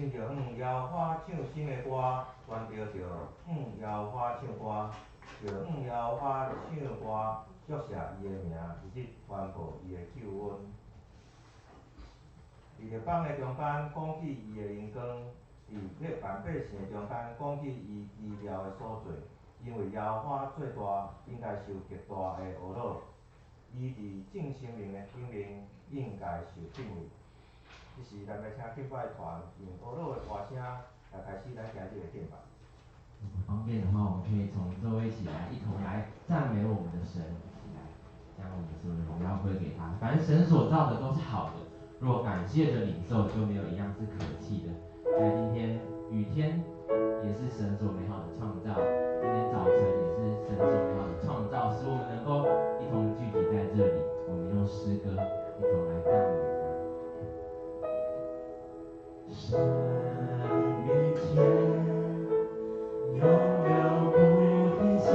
心着摇花唱心的歌，专着摇花唱歌，着摇花唱歌，祝谢伊的名，日日传播伊的救恩。伫日邦的中间，讲起伊的荣光；伫万百姓的中间，讲起伊奇妙的所在。因为摇花做大，应该受极大的懊恼；伊伫正生命的顶面，应该受敬畏。这时，咱要请敬拜团用懊恼的歌声来开始咱今日的敬拜。如果方便的话，我们可以从座位起来，一同来赞美我们的神，一起来将我们所有的荣耀归给他。凡神所造的都是好的，若感谢着领受，就没有一样是可弃的。在今天雨天也是神所美好的创造，今天早晨也是神所美好的创造，使我们能够一同聚集在这里。我们用诗歌一同来赞美他。神面前。永流不停歇，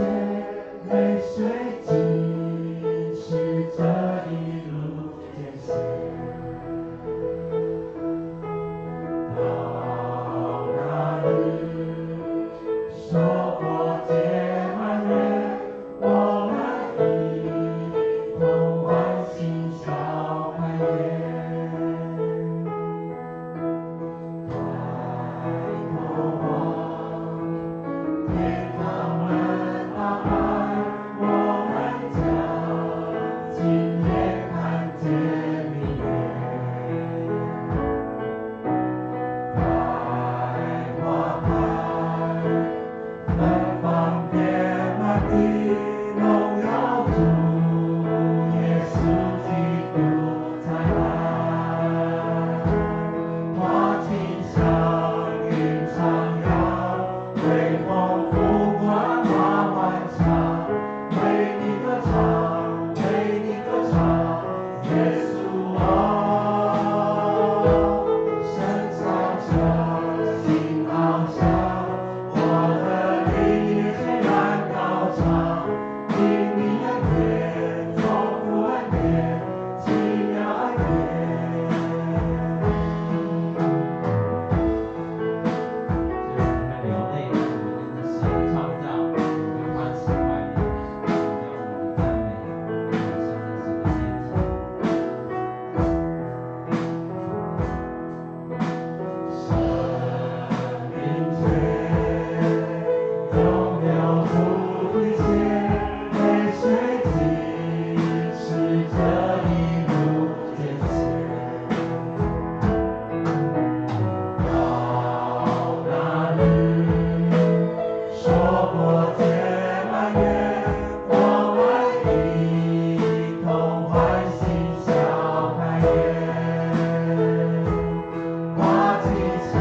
泪水浸湿这一路艰险。到那里，收获结满园，我们一同欢欣笑开颜。抬头望。天堂门打开，我们将今天看见明月。百花开，芬芳遍满地，荣耀主耶稣基督再来。花径像云徜徉，微风拂过花环墙，为你歌唱，为你歌唱，耶稣啊，深藏着心翱翔，我的灵也全然高唱，因你恩典，丰富恩典，奇妙恩典。流泪，我们跟着神创造，我们欢喜快乐，将我们赞美，上在神的面前。生命水永流不停歇，泪水浸湿这一路艰险。到那里，收获结满园，我们一同欢欣笑开颜。花径像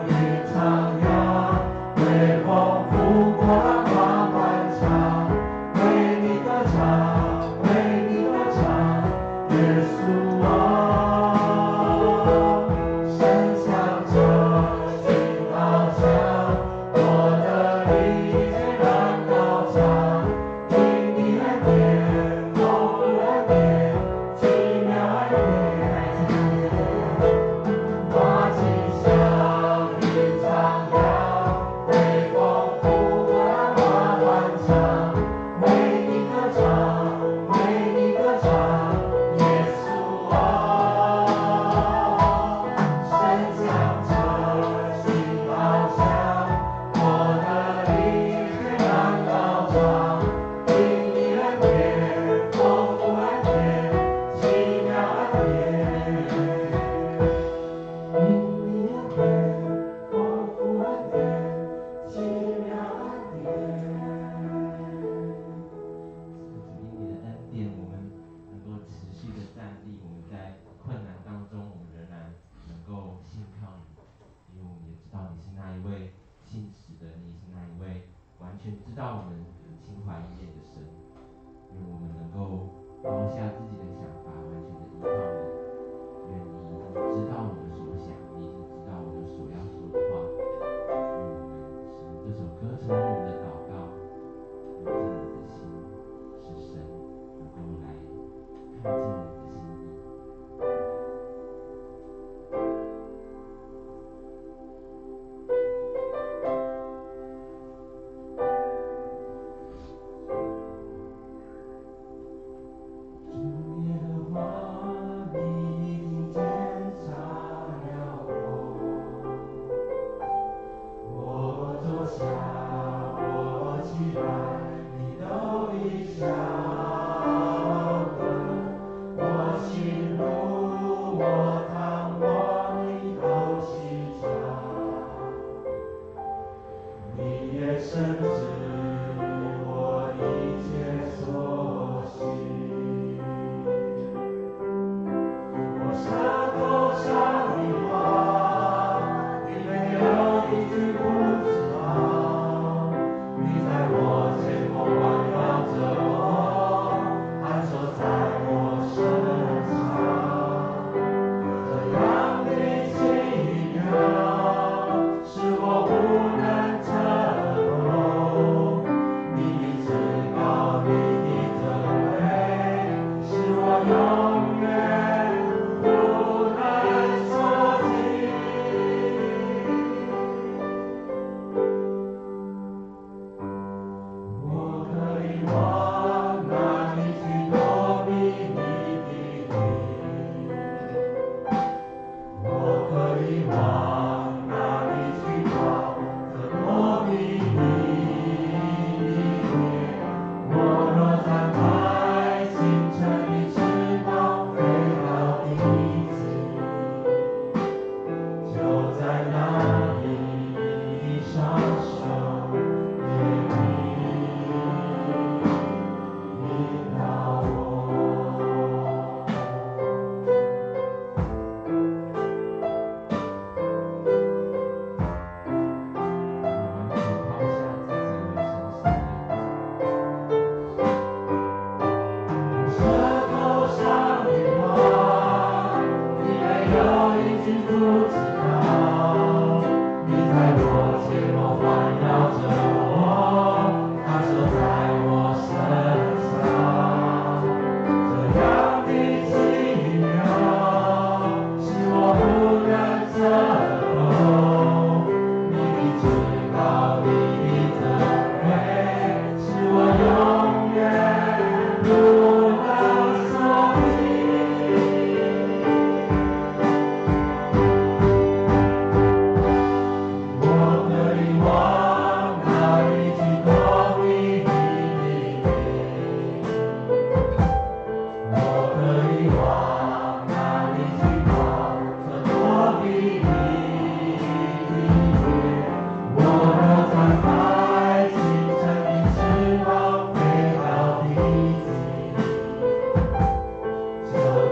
云徜徉，微风拂过花环墙，为你歌唱，为你歌唱，耶稣啊，深藏着心翱翔，我的灵全然高唱，因你恩典，丰富恩典，奇妙恩典。花径像云徜徉，微风拂过花环墙，为你歌唱，为你歌唱，耶稣啊，深藏着心翱翔，我的灵全然高唱，因你恩典，丰富恩典，奇妙恩典。因你恩典，丰富恩典，奇妙恩典。主，因你的恩典，我们能够持续的站立；我们在困难当中，我们仍然能够信靠你，因为我们也知道你是那一位信实的，你是那一位完全知道我们心怀意念的神。愿我们能够抛下自己的想法，完全的依靠你。愿你已经知道我们所想，你已经知道我们所要说的话。愿我们使用这首歌成为我们的祷告，愿这样的心使神能够来看见我们的心意。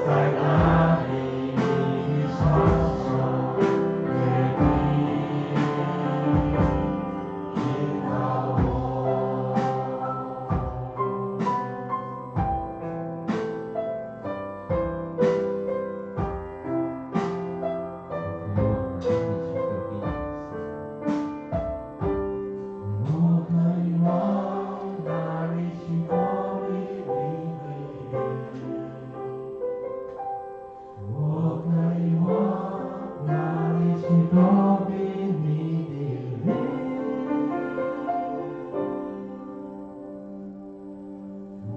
在哪里？你的双手也必引导我。我可以往哪里去躲避你的我可以往哪里去躲避你的我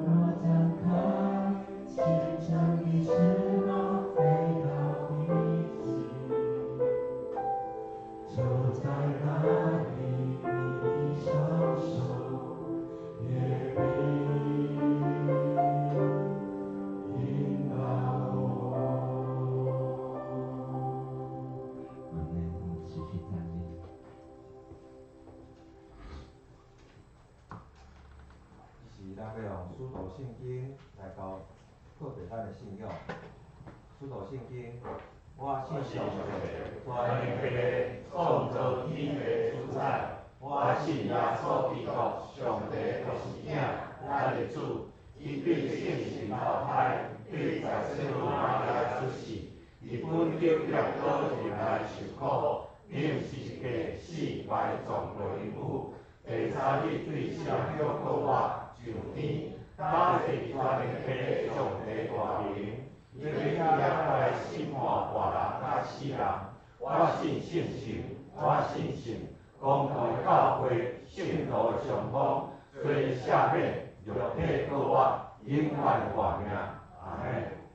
若张开清晨的翅膀，飞到地极，就在那里，你的双手也必引导我。阿门。我们持续站立。是咱要用使徒圣经来交告白咱的信仰。使徒圣经，我信上帝，全能的创造天地主宰。我信耶稣基督，上帝的独生子，咱的主。伊对圣神投胎，对在圣母玛利亚出世，伊本着约道入来受苦，领十字架死埋葬落阴府。第三日对圣约过活上天，倒坐全能体上帝大名。你也来审判活人甲死人。我信圣神，我信神，公开教会，圣徒的上方，最赦免，肉体过活，永远的活命。阿门。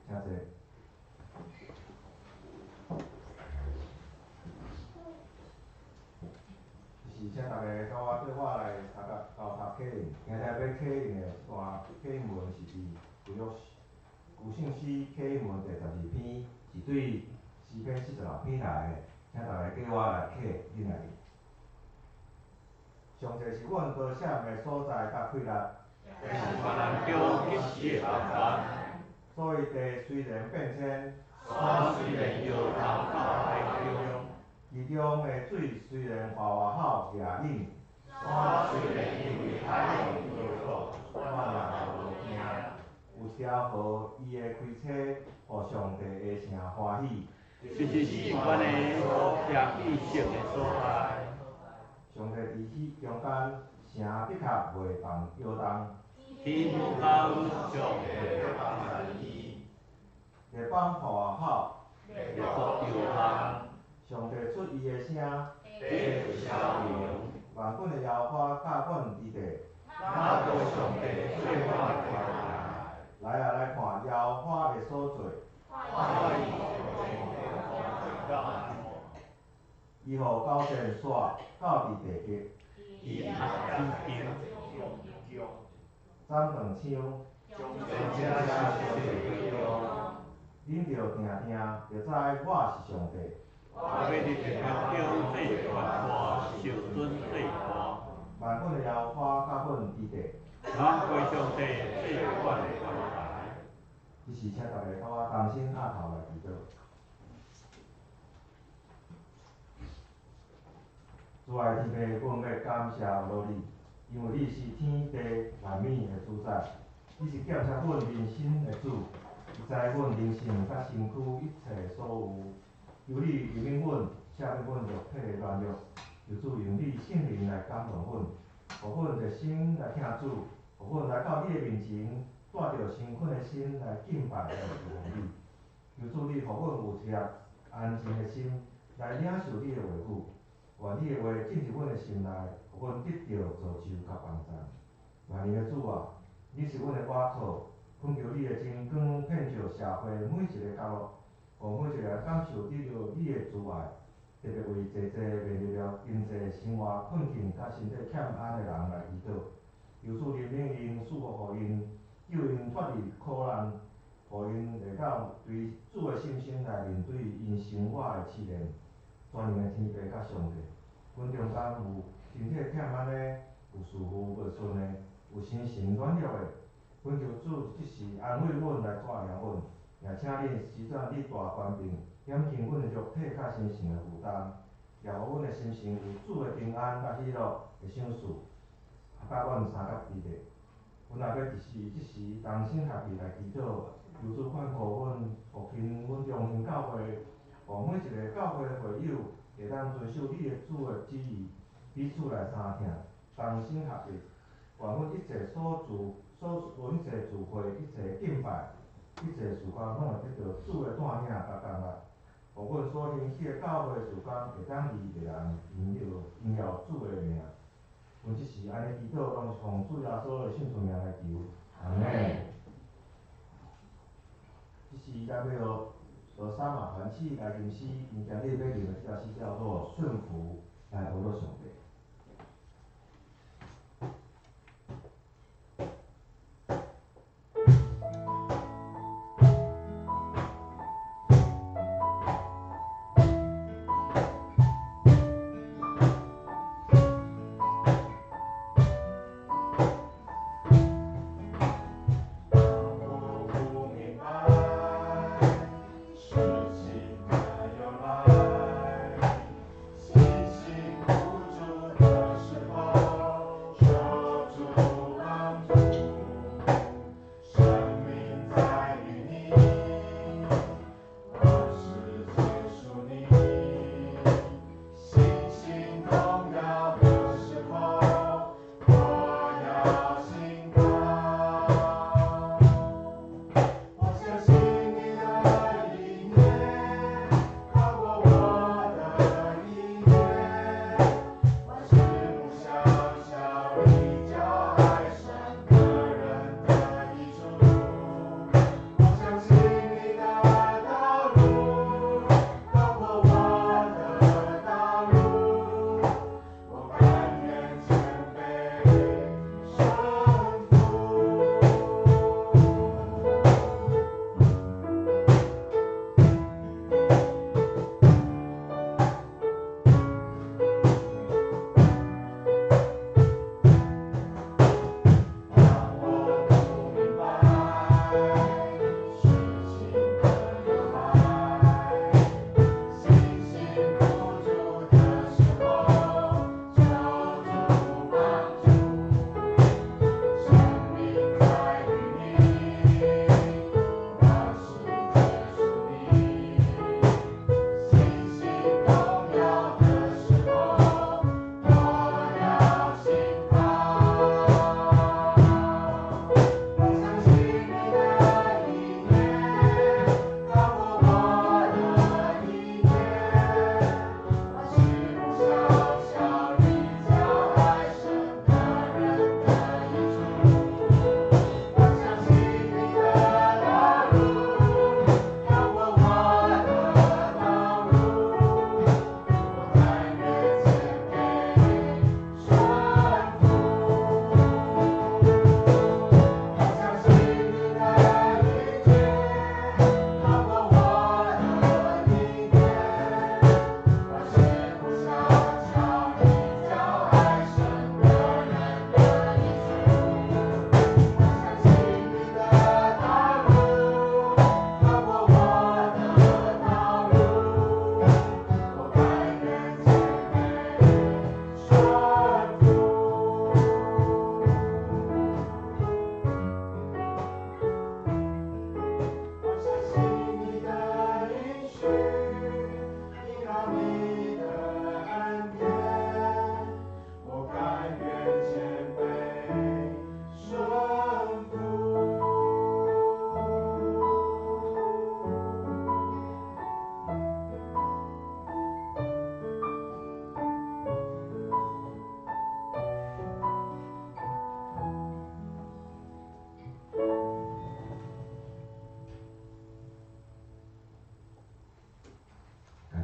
请坐。是请大家跟我对我来交读启应。今日要启应的一段启应文是伫旧圣诗启应文第12篇，是对诗篇46篇来的。请大家跟我来启引来。上帝是阮高闪的所在甲快乐，也是全人中一时的同在。所以地虽然变迁，山虽然摇动到海中，其中的水虽然哗好野饮，山虽然因为海浪摇动，我也无惊。有条河伊会开车，互上帝的城欢喜。这是四关的所向意识的所在。上帝伫迄中间，城的确袂动摇动。天空上帝要帮助伊，日邦哗好，日国摇动，上帝出伊的声，地就消融。万军的摇花甲阮伫地。那对上帝最高的关怀，来啊，来看摇花的所在。看伊最高的伊互高山煞到伫地极，伊压天平，斩断枪，全家消息归中。恁着定定，着知我是上帝。我要你平中最权大，受尊最大。万军的摇花甲阮伫地。咱归上帝最高的关怀。即是请大家甲我同心合头来祈祷。主爱天父，阮要感谢落你，因为你是天地万物的主宰，你是检察阮人生的主，你知阮人生甲身躯一切所有。求你怜悯阮，赦免阮肉体的软弱，求主用你圣灵来感动阮，互阮热心来听主，互阮来到你的面前，带着诚恳的心来敬拜来侍奉你。求主你互阮有一粒安静的心来领受你的话语。愿你的话进入阮的心内，互阮得到造就甲帮助。万年的主啊，你是阮的倚靠，恳求你的真光遍照社会每一个角落，互每一个人感受得到你的慈爱，特别为济济面临着经济生活困境甲身体欠安的人来祈祷。求主怜悯因，赐福互因，救因脱离苦难，互因会当对主的信心来面对因生活的试炼。全能的天父甲上帝，阮中间有身体欠安的，有事务袂顺的，有心神软弱的，恳求主即时安慰阮来带领阮，也请恁施展你大权柄，减轻阮肉体甲心性的负担，也互阮的心性有主的平安甲喜乐的赏赐，甲阮三甲地地。阮也要即时同心合意来祈祷，求主看顾阮父亲、阮中心教会，互每一个教会的会友会当遵守你的主的旨意，彼此来相听，同心合意，愿阮一切一切聚会、一切敬拜、一切事工，拢会得到主的带领甲降力，互阮所兴起的教会事工会当利别人荣耀主的名。阮即时安尼祈祷，拢是奉主耶稣的圣出名来求，阿门。即时咱要落沙马团契来吟诗，今日要念的这条诗叫做《顺服》，来学到上帝。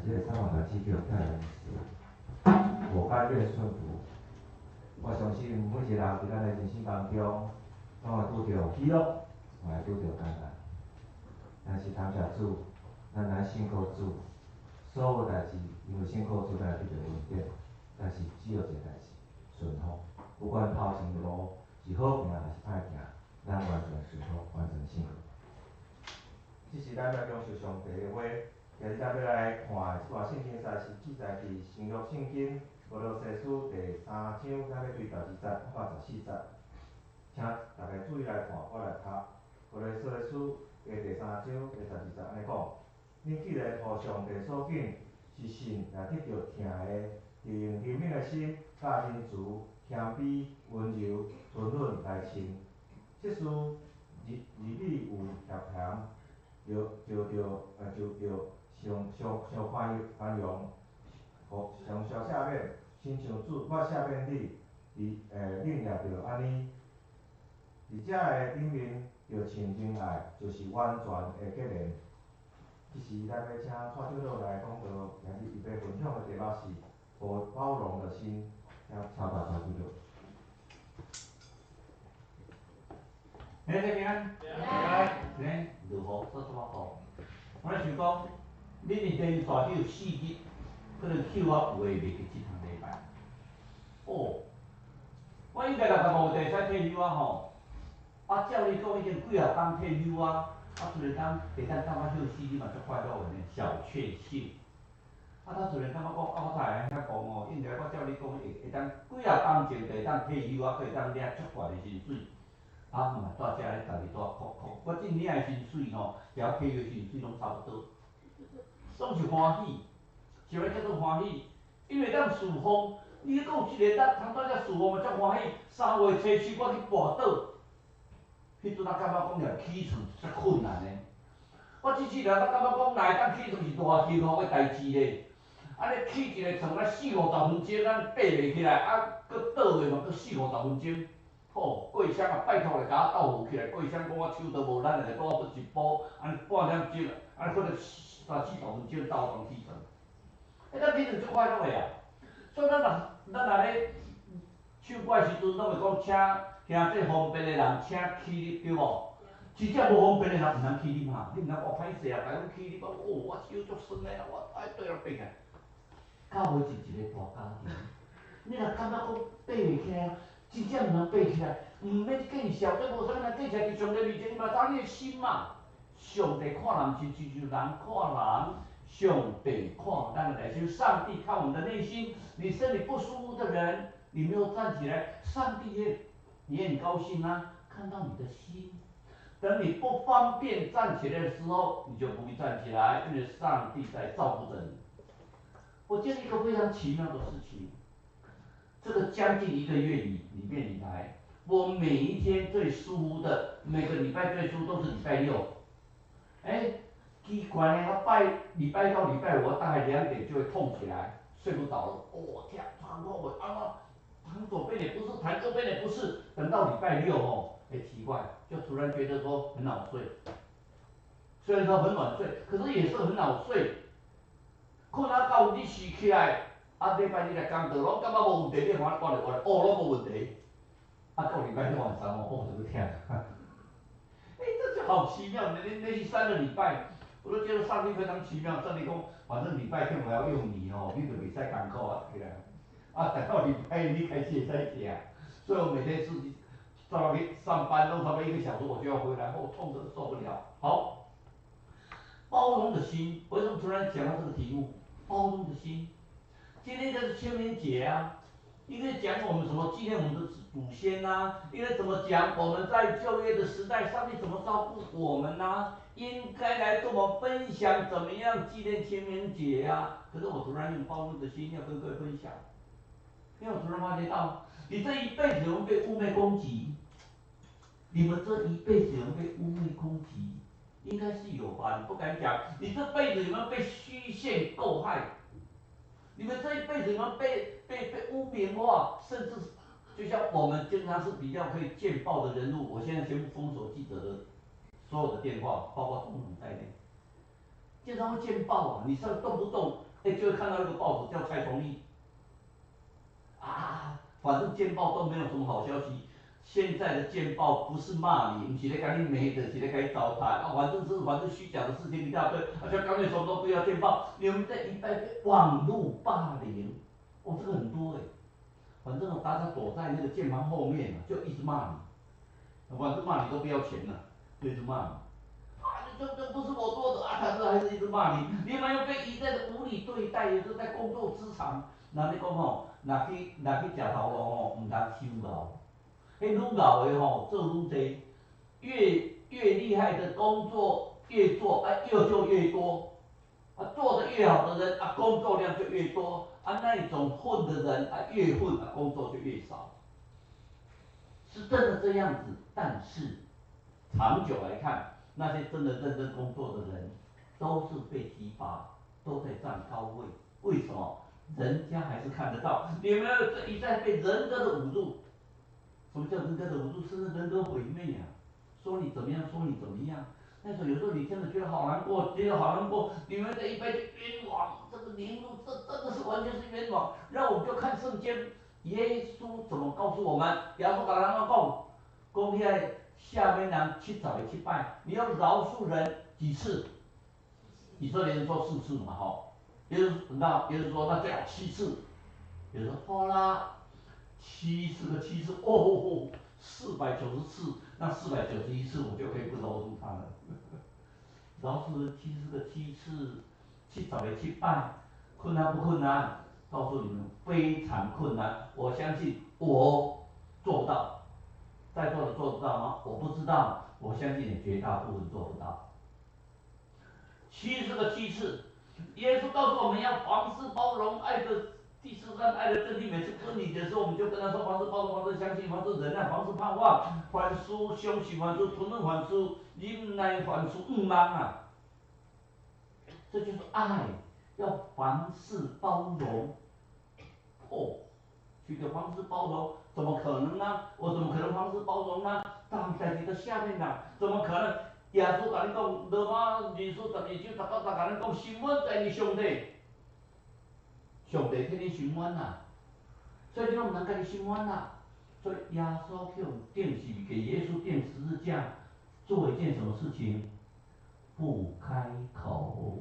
这个三万台支票带来的是我甘愿顺服。我相信每一个人伫咱的人生当中，拢会拄着喜乐，也会拄着艰难。但是感谢主，咱来信靠主，所有代志因为信靠主，咱会得到恩典。但是只有一个代志，顺服。不管头前的路是好行还是歹行，咱完全顺服，完全信靠。即是咱要享受上帝的话。今日咱要来看的即段圣经赛是记载伫新约圣经俄罗西书第3章，咱要对12节到14节，请大家注意来看，我来读。俄罗西书的第3章第12节安尼讲：恁既然互上帝所拣，是信也得到疼的，就用怜悯的心、甲仁慈、谦卑、温柔、存忍来亲。即使日里有咸咸，就上宽容，互上赦免，亲像主我赦免你，恁也着安尼。而遮的顶面着穿仁爱，就是完全的结连。即是咱要请蔡长老来讲道，今日伊要分享的题目是无包容的心，请大家长老。大家平安，今天落雨，说这么好。我咧想讲，恁一连续4日，可能扣我有诶袂记即趟礼拜。哦，我应该6.5地使退休啊吼。照你讲已经几啊工退休啊，突然间会当感觉休息，你嘛足快乐诶呢，小确幸。他突然感觉讲，我才会遐讲哦，应该我照你讲会当几啊工前就会当退休啊，可会当领足悬诶薪水。嘛，蹛遮咧家己蹛哭哭。我即领诶薪水吼，甲我退休薪水拢差不多，总是欢喜，想要叫做欢喜，因为当侍奉，你讲有一个通蹛遮侍奉嘛，足欢喜。3月初7我去跋倒，迄阵感觉讲了起床足困难诶。我即世人感觉讲哪会当起床是大幸福诶代志咧。安尼起一个床啊40-50分钟，咱爬袂起来，佫倒落嘛佫40-50分钟。吼，过双啊，拜托来甲我斗扶起来。过双讲我手都无力，来倒我一步，安尼半点钟，安尼可能30-40分钟斗当起床。咱起床足快乐诶啊！所以咱若咧唱歌诶时阵，拢会讲请这方便诶人请起立，对无？真正无方便诶人毋通起立嘛，你毋通哦歹势啊，甲阮起立，我手足酸诶啊，我对了爬起来。到尾是一个大家庭，你若感觉讲爬袂起来，真正毋通爬起来，毋免见笑，这无啥物通见起来，伫上帝面前，伊嘛知影你诶心嘛。上帝看人亲像人看人，上帝看咱的内心。上帝看我们的内心，你身体不舒服的人，你没有站起来，上帝也很高兴啊，看到你的心。等你不方便站起来的时候，你就不必站起来，因为上帝在照顾着你。我见一个非常奇妙的事情，这个将近1个月里面以来，我每一天最舒服的，每个礼拜最舒服都是礼拜6。奇怪呢，礼拜到礼拜5大概2点就会痛起来，睡不着了。天，喘不过气，躺左边也不是，躺右边也不是。等到礼拜6哦，奇怪，就突然觉得说很好睡。虽然说很晚睡，可是也是很好睡。困到你睡起来，礼拜日来工作，拢感觉无问题，你看我就拢无问题。到礼拜6晚上这个天，这就好奇妙。连续3个礼拜，我都觉得上帝非常奇妙。上帝讲，反正礼拜天我要用你哦，你就袂使艰苦啊，起来。等到礼拜一你开始会使起来，所以我每天早上去上班，弄差不多1个小时我就要回来，痛得受不了。好。包容的心，为什么突然讲到这个题目？包容的心，今天就是清明节啊，应该讲我们什么纪念我们的祖先呐、应该怎么讲我们在旧约的时代，上帝怎么照顾我们呐、应该来跟我们分享怎么样纪念清明节呀、可是我突然用包容的心要跟各位分享，因为我突然发觉到，你这一辈子有没有被污蔑攻击？你们这一辈子有没有被污蔑攻击？应该是有吧，你不敢讲。你这辈子有没有被虚线构害？你们这一辈子有没有被污名化？甚至就像我们经常是比较可以见报的人物，我现在全部封锁记者的所有的电话，包括总统在内，经常会见报啊。你上动不动就会看到一个报纸叫蔡崇义，反正见报都没有什么好消息。现在的见报不是骂你，不是咧讲你美的，是咧讲你糟蹋反正虚假的事情一大堆，就干脆什么都不要见报。你们这一代网络霸凌，这个很多反正大家躲在那个键盘后面就一直骂你，反正骂你都不要钱了，就一直骂你。这不是我做的啊，他是还是一直骂你，你有没有被一再的无理对待？也是在工作职场，那你讲吼，若去食头路吼，毋通收熬，迄愈熬的吼，做愈济，越厉害的工作越做，越就越多，做得越好的人工作量就越多，那一种混的人越混工作就越少，是真的这样子，但是长久来看。那些真的认真工作的人，都是被提拔，都在站高位。为什么？人家还是看得到。你有没有一再被人格的侮辱？什么叫人格的侮辱？是人格毁灭啊！说你怎么样，说你怎么样。那时候有时候你真的觉得好难过，觉得好难过。你们这一辈子冤枉，这个灵路，这真的是完全是冤枉。让我们就看圣经，耶稣怎么告诉我们？耶稣跟人讲，讲起来。下面人70个7拜，你要饶恕人几次？以色列人说4次嘛，吼，耶稣说那最好7次，耶稣说好啦，70个7次，哦，490次，那491次我就可以不饶恕他了。饶恕人70个7次，70个7拜，困难不困难？告诉你们，非常困难。我相信我做不到。在座的做得到吗？我不知道，我相信也绝大部分做不到。70个7次，耶稣告诉我们要凡事包容，爱的第13爱的真谛。每次问你的时候，我们就跟他说：凡事包容，凡事相信，凡事忍耐，凡事盼望，凡事相信，凡事吞忍，凡事忍耐，凡事勿忘啊。这就是爱，要凡事包容。去的方式包容，怎么可能呢？我怎么可能方式包容呢？当在你的下面呐，怎么可能？耶稣甲你讲，罗马人书12章19甲你讲，审判在你上帝，上帝替你审判呐，所以你拢毋通家己审判呐。所以耶稣去用钉死，给耶稣钉十字架，做一件什么事情？不开口。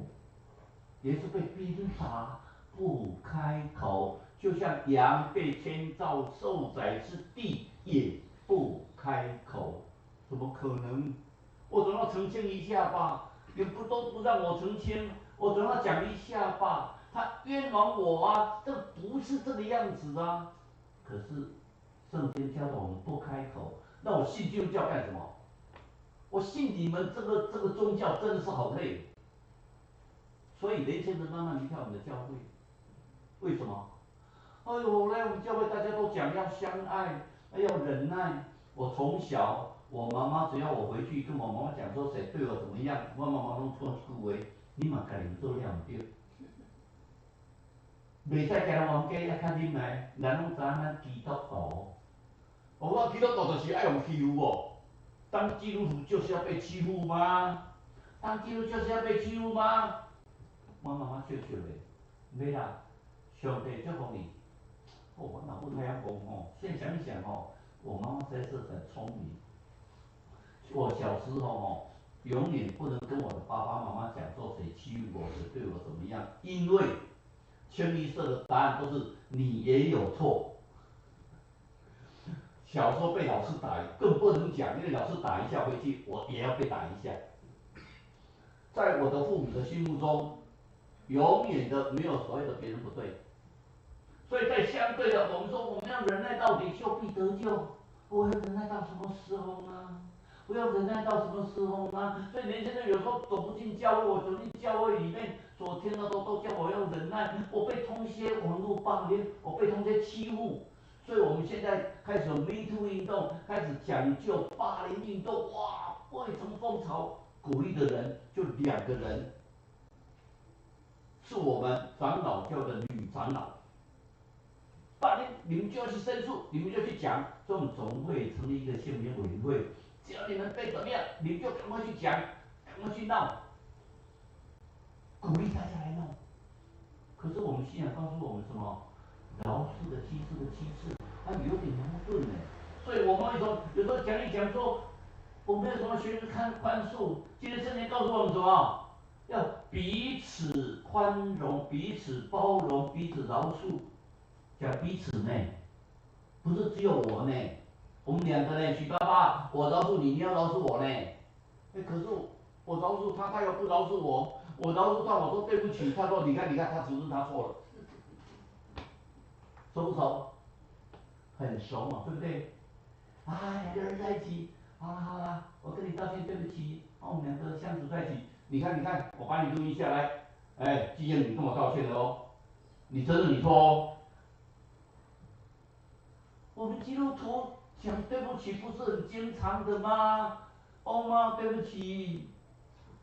耶稣被鞭打，不开口。就像羊被牵到受宰之地，也不开口，怎么可能？我总要澄清一下吧，你都不让我澄清，我总要讲一下吧。他冤枉我啊，这不是这个样子啊。可是圣经教导我们不开口，那我信基督教干什么？我信你们这个宗教真的是好累，所以年轻人慢慢离开我们的教会，为什么？哎呦，来我们教会大家都讲要相爱，要忍耐。我从小，我妈妈只要我回去跟我妈妈讲说谁对我怎么样，我妈妈拢讲一句话：你嘛家己做了唔对。袂使家人冤家，要较忍耐。人拢知影咱基督徒，我基督徒就是爱用欺负无？当基督徒就是要被欺负吗？当基督徒就是要被欺负吗？我妈妈笑笑嘞，袂啦，上帝祝福你。我脑部太阳风现在想一想我妈妈实在是很聪明。我小时候永远不能跟我的爸爸妈妈讲说谁欺负我，谁对我怎么样，因为清一色的答案都是你也有错。小时候被老师打，更不能讲，因为老师打一下回去，我也要被打一下。在我的父母的心目中，永远的没有所谓的别人不对。所以在相对的，我们说我们要忍耐到底，就必得救。我要忍耐到什么时候呢？我要忍耐到什么时候呢？所以年轻人有时候走不进教会，我走进教会里面所听到都叫我要忍耐。我被同学网络霸凌，我被同学欺负，所以我们现在开始有 Me Too 运动，开始讲究霸凌运动。哇，未成风潮，鼓励的人就2个人，是我们长老教的女长老。霸凌，你们就要去申诉，你们就去讲，所以我们总会成立一个宪兵委员会，只要你们被怎么样，你们就赶快去讲，赶快去闹，鼓励大家来闹。可是我们信仰告诉我们什么？饶恕的7次的7次，有点矛盾呢。所以我们为什么有时候讲一讲说，我们有什么学宽恕？今天圣经告诉我们什么？要彼此宽容，彼此包容，彼此饶恕。讲彼此呢，不是只有我呢，我们2个呢，许爸爸，我饶恕你，你要饶恕我呢。可是我饶恕他，他又不饶恕我，我饶恕他，我说对不起，他说你看，他承认他错了，熟不熟？很熟嘛，对不对？啊，两个人在一起，好啦，我跟你道歉，对不起，我们两个相处在一起，你看，我把你录音下来，哎，纪念你跟我道歉了哦，你承认你错哦。我们基督徒讲对不起不是很经常的吗？哦妈，对不起，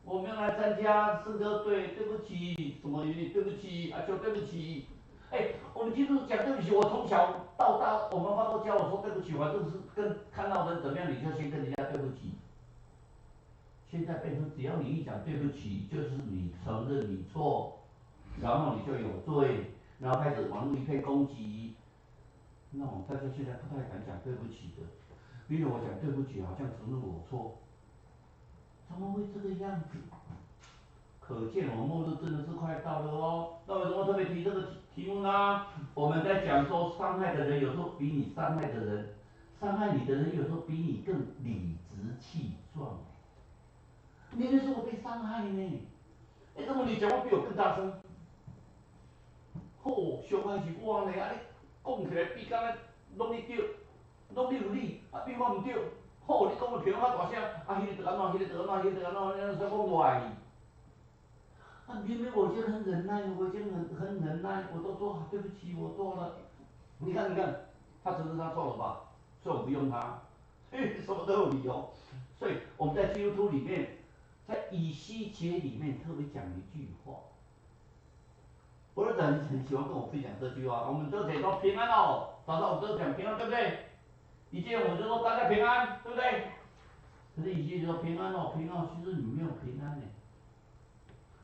我没有来参加圣歌队，对不起，什么原因？对不起，阿秋对不起。哎，我们基督徒讲对不起，我从小到大，我妈妈都教我说对不起，反正是跟看到人怎么样，你就先跟人家对不起。现在变成只要你一讲对不起，就是你承认你错，然后你就有罪，然后开始网络一片攻击。那我们大家现在不太敢讲对不起的，因为我讲对不起好像承认我错，怎么会这个样子？可见我们末日真的是快到了哦。那为什么特别提这个题目呢？我们在讲说伤害的人有时候比你伤害的人，伤害你的人有时候比你更理直气壮。明明是我被伤害呢，哎，怎么你讲话比我更大声？吼，上海是我呢，啊你讲起来比敢若拢你对，拢你有理，啊比我毋对。吼，你讲的比我较大声，啊迄个就安怎，迄个就安怎，迄个就安怎，你在讲我。啊，明明我已经很忍耐了，我已经很忍耐，我都说对不起，我错了。你看，他承认他错了吧？所以我不用他，什么都有理由。所以我们在基督徒里面，在以西结里面特别讲一句话，我的人很喜欢跟我分享这句话。我们都讲说平安哦，早上我们都讲平安，对不对？以前我们就说大家平安，对不对？可是以前就说平安哦，平安，其实你没有平安呢。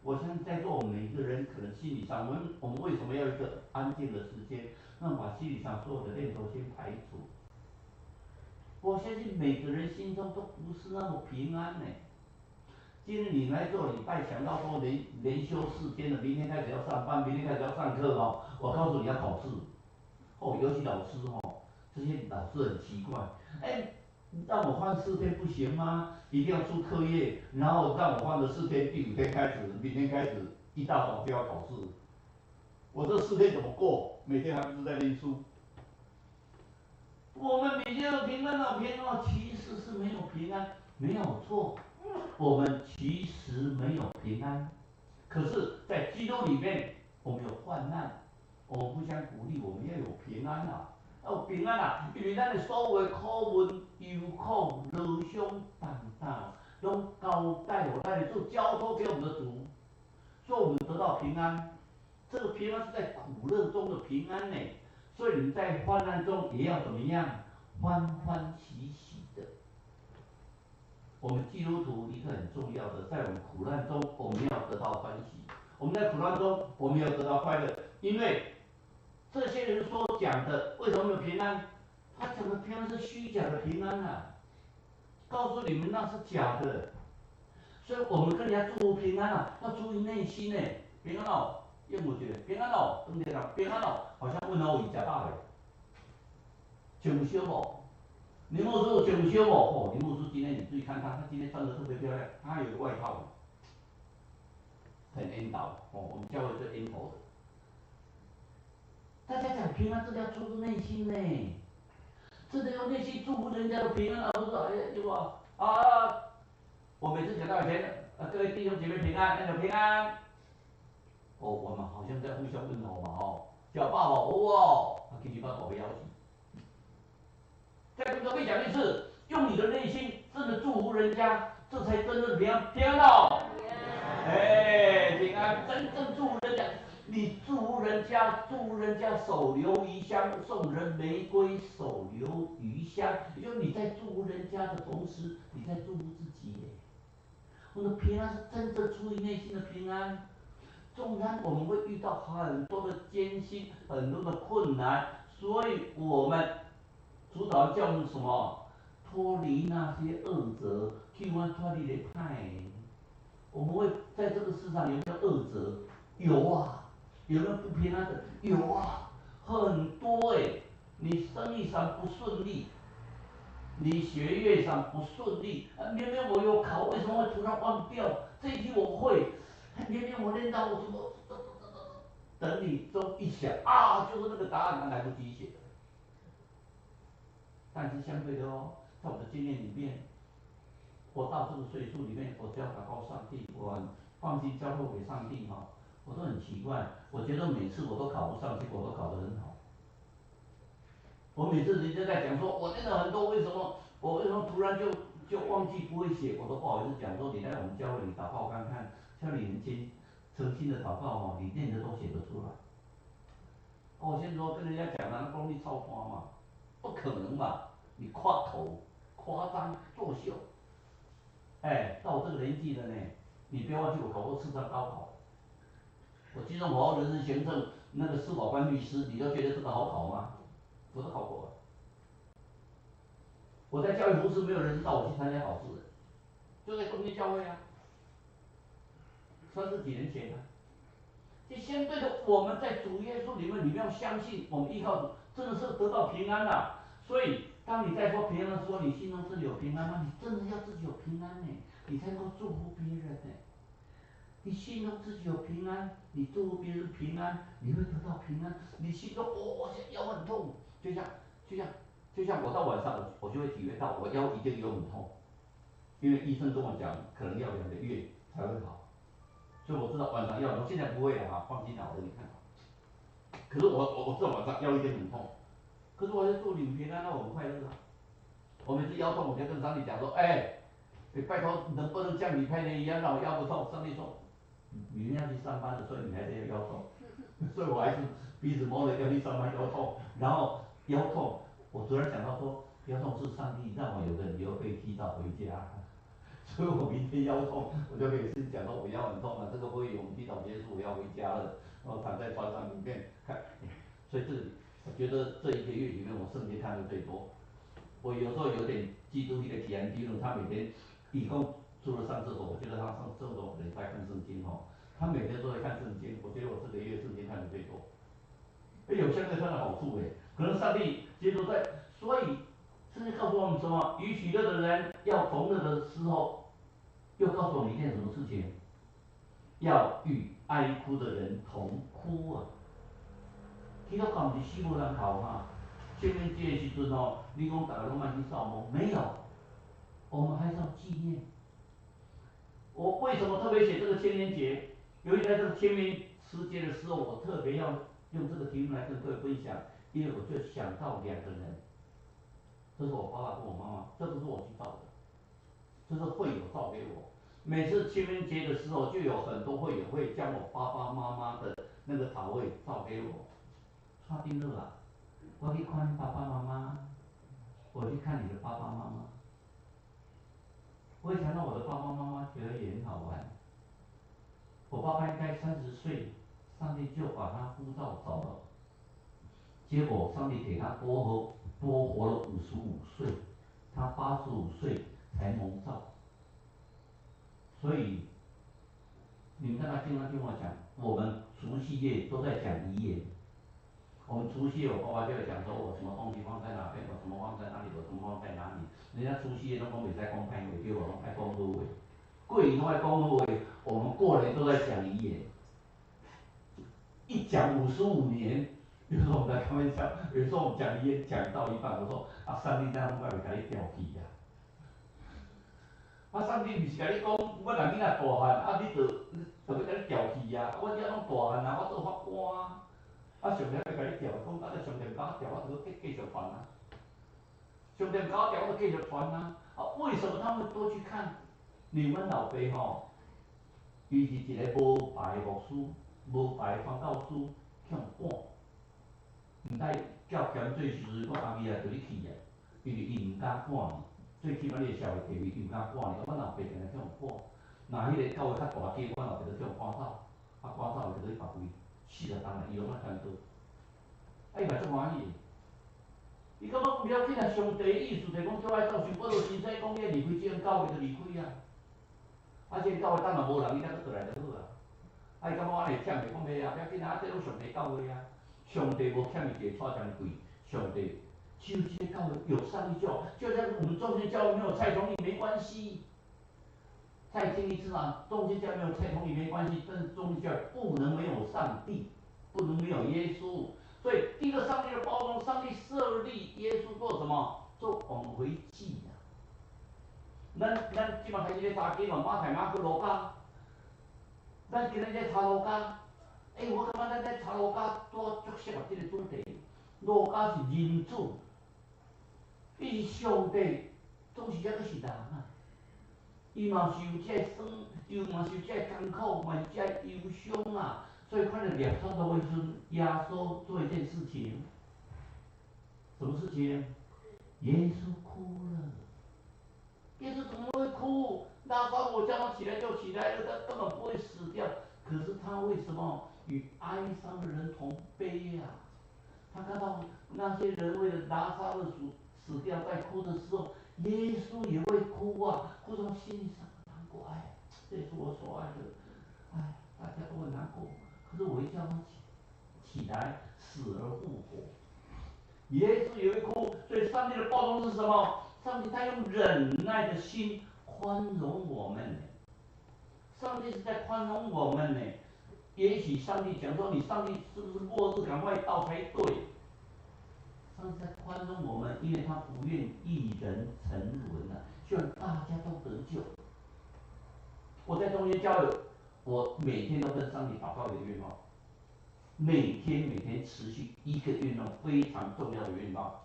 我相信在座我们每一个人可能心理上，我们为什么要一个安静的时间，让把心理上所有的念头先排除？我相信每个人心中都不是那么平安呢。今天你来做礼拜，想到说连休4天了，明天开始要上班，明天开始要上课哦，我告诉你要考试，哦，尤其老师哦，这些老师很奇怪，哎，让我放4天不行吗？一定要出课业，然后让我放了4天，第5天开始，明天开始一大早就要考试，我这4天怎么过？每天还不是在念书？我们比较平安了，平安其实是没有平安，没有错，我们其实没有平安，可是，在基督里面，我们有患难，我们互相鼓励，我们要有平安啊！要平安啊！因为咱的所有的苦闷、忧苦、劳伤、担当，拢交代我咱的主，交托给我们的主，所以我们得到平安。这个平安是在苦乐中的平安呢，所以你在患难中也要怎么样？欢欢喜喜的。我们基督徒一个很重要的，在我们苦难中，我们要得到欢喜；我们在苦难中，我们要得到快乐。因为这些人所讲的，为什么没有平安？他讲的平安是虚假的平安啊！告诉你们那是假的。所以我们跟人家祝福平安啊，要注意内心呢。平安哦，业务觉得平安哦，等下讲平安哦，好像问候伊食饱的，上烧无？林牧师上烧无？哦，林牧师今天你注意看他今天穿的特别漂亮，他有个外套，很烟导哦，我们教会是烟头的。大家讲平安，真的要出自内心呢，真的用内心祝福人家的平安，而不是哎呀，有啊啊！我每次讲到以前，各位弟兄姐妹平安，那个平安。哦，我们好像在互相问候嘛，哦，叫爸爸，哦，其实把宝贝邀请。再跟各位讲一次，用你的内心真的祝福人家，这才真正平安，平安哦。哎，平安，真正祝福人家，你祝福人家，祝福人家手留余香，送人玫瑰手留余香，也就是你在祝福人家的同时，你在祝福自己耶。我的平安是真正出于内心的平安。纵然我们会遇到很多的艰辛，很多的困难，所以我们主导叫我们什么？脱离那些恶者，去脱离的派。我们会在这个世上有没有恶者？有啊。有没有不平安的？有啊，很多哎。你生意上不顺利，你学业上不顺利，明明我有考，为什么会突然忘掉？这一题我会，明明我练到我什么，等你都一想啊，就是那个答案，来不及写。但是相对的哦，在我的经验里面，我到这个岁数里面，我只要祷告上帝，我放心交托给上帝哈，我都很奇怪，我觉得每次我都考不上，结果都考得很好。我每次人家在讲说，我练了很多，为什么我为什么突然就忘记不会写，我都不好意思讲说，你来我们教会你祷告看看，像你很诚心的祷告哦，你念的都写得出来。我现在说跟人家讲啊，功力超夸嘛，不可能嘛，你夸口、夸张、作秀。哎，到我这个年纪了呢，你不要忘记我考过4张高考，我金融法人事行政那个司法官律师，你都觉得这个好考吗？我都考过。我在教育服饰没有人知道我去参加考试的，就在中间教会啊，30几年前啊。就相对的，我们在主耶稣里面，你们要相信，我们依靠主，真的是得到平安的。所以，当你在说平安的时候，你心中真的有平安吗？你真的要自己有平安呢，你才能够祝福别人呢。你心中自己有平安，你祝福别人平安，你会得到平安。你心中我现在腰很痛，就像我到晚上我就会体会到我腰一定有很痛，因为医生跟我讲可能要2个月才会好，所以我知道晚上腰很痛，现在不会了哈，放心好了，你看。可是我知道晚上腰一定很痛，可是我在祝你们平安，那我很快乐啊。我每次腰痛，我就跟上帝讲说，拜托能不能像你拍的一样让我腰不痛？上帝说，明天要去上班了，所以你还是要腰痛，所以我还是鼻子摸着要去上班腰痛，然后腰痛，我突然想到说，腰痛是上帝让我有个理由可以提早回家，所以我明天腰痛，我就可以先讲说我腰很痛了，这个会议我们提早结束，我要回家了，然后躺在床上里面看，所以这里我觉得这1个月里面我圣经看的最多。我有时候有点嫉妒那个吉安迪伦，他每天义工除了上厕所，我觉得他上厕所可能在看圣经哦，他每天都在看圣经，我觉得我这个月圣经看的最多。有相对它的好处可能上帝接着在，所以圣经告诉我们什么？与喜乐的人要同乐的时候，又告诉我们一件什么事情？要与哀哭的人同哭啊！基督教不是死无人哭嘛？清明节的时阵你讲大家拢爱去扫墓，没有，我们还是要纪念。我为什么特别写这个清明节？由于在这个清明时节的时候，我特别要用这个题目来跟各位分享，因为我就想到2个人，这是我爸爸跟我妈妈，这不是我去找的，这是会友照给我。每次清明节的时候，就有很多会友会将我爸爸妈妈的那个塔位照给我。刷定了啊！我去看你爸爸妈妈，我去看你的爸爸妈妈。我想到我的爸爸妈妈，觉得也很好玩。我爸爸应该30岁，上帝就把他呼召走了。结果上帝给他多活了55岁，他85岁才蒙召。所以你们大家经常听我讲，我们除夕夜都在讲遗言。我们除夕夜，我爸爸就会讲说，我什么东西放在哪边，我什么放在哪里，我什么放在哪里。人家除夕夜都讲袂使讲歹话，叫我拢爱讲好话。过年拢爱讲好话，我们过年都在讲遗言。一讲55年，有时候我们在开玩笑，有时候我们讲遗言讲到一半，我说上帝这样会甲你调戏呀？上帝毋是甲你讲，我人囡仔大汉，你就要甲你调戏呀？我遮拢大汉啊，我做法官上帝要甲你调，讲上帝甲我调，我就继续传啊。上帝甲我调，我就继续传啊。为什么他们都去看？你们老爸伊是一个无牌牧师，无牌传教士，去互赶。毋知叫嫌罪时，我后日就你去啊，因为伊毋敢赶你，最起码你的社会地位伊毋敢赶你。阮老爸定定去互赶，若迄个教会较大间，阮老爸就去互赶走，赶走就去别位，40当啊，伊拢啊牵倒，伊嘛足欢喜。伊感觉不要紧啊，上帝意思就是讲叫我走，想我著身体讲要离开即间教会就离开啊。即间教会等若无人，伊才佫倒来就好啊。伊感觉安尼忝袂，讲袂啊，不要紧啊，这拢上帝教会啊。上帝无欠伊一个蔡掌柜，上帝只有这个教会有上帝就好，就像我们中间教会没有蔡崇义没关系。再听一次啊，中间教会没有蔡崇义没关系，但是中间教会不能没有上帝，不能没有耶稣。所以第一个，上帝的包容，上帝设立耶稣做什么？做挽回祭呀、咱即马开始咧查经哦，马太、马可、路加，咱今日咧查路加，我感觉咱咧查路加拄足适合即个主题。路加是人子，伊是上帝，总是抑阁是人啊。伊嘛是有遮个酸，伊嘛是有遮个艰苦，嘛有遮个忧伤啊。所以看到耶稣的时阵，耶稣做一件事情，什么事情？耶稣哭了。耶稣怎么会哭？拉撒路叫他起来就起来了，他根本不会死掉。可是他为什么与哀伤的人同悲呀、他看到那些人为了拉撒路死掉在哭的时候，耶稣也会哭啊，哭从心里上难过。哎，这是我所爱的，哎，大家都会难过。可是我一叫他起来，死而复活。耶稣也会哭，所以上帝的包容是什么？上帝他用忍耐的心宽容我们，上帝是在宽容我们呢。也许上帝讲说，你上帝是不是末日赶快到才对？上帝在宽容我们，因为他不愿一人沉沦啊，希望大家都得救。我在中间教会，我每天都跟上帝祷告一个愿望，每天持续一个愿望，非常重要的愿望。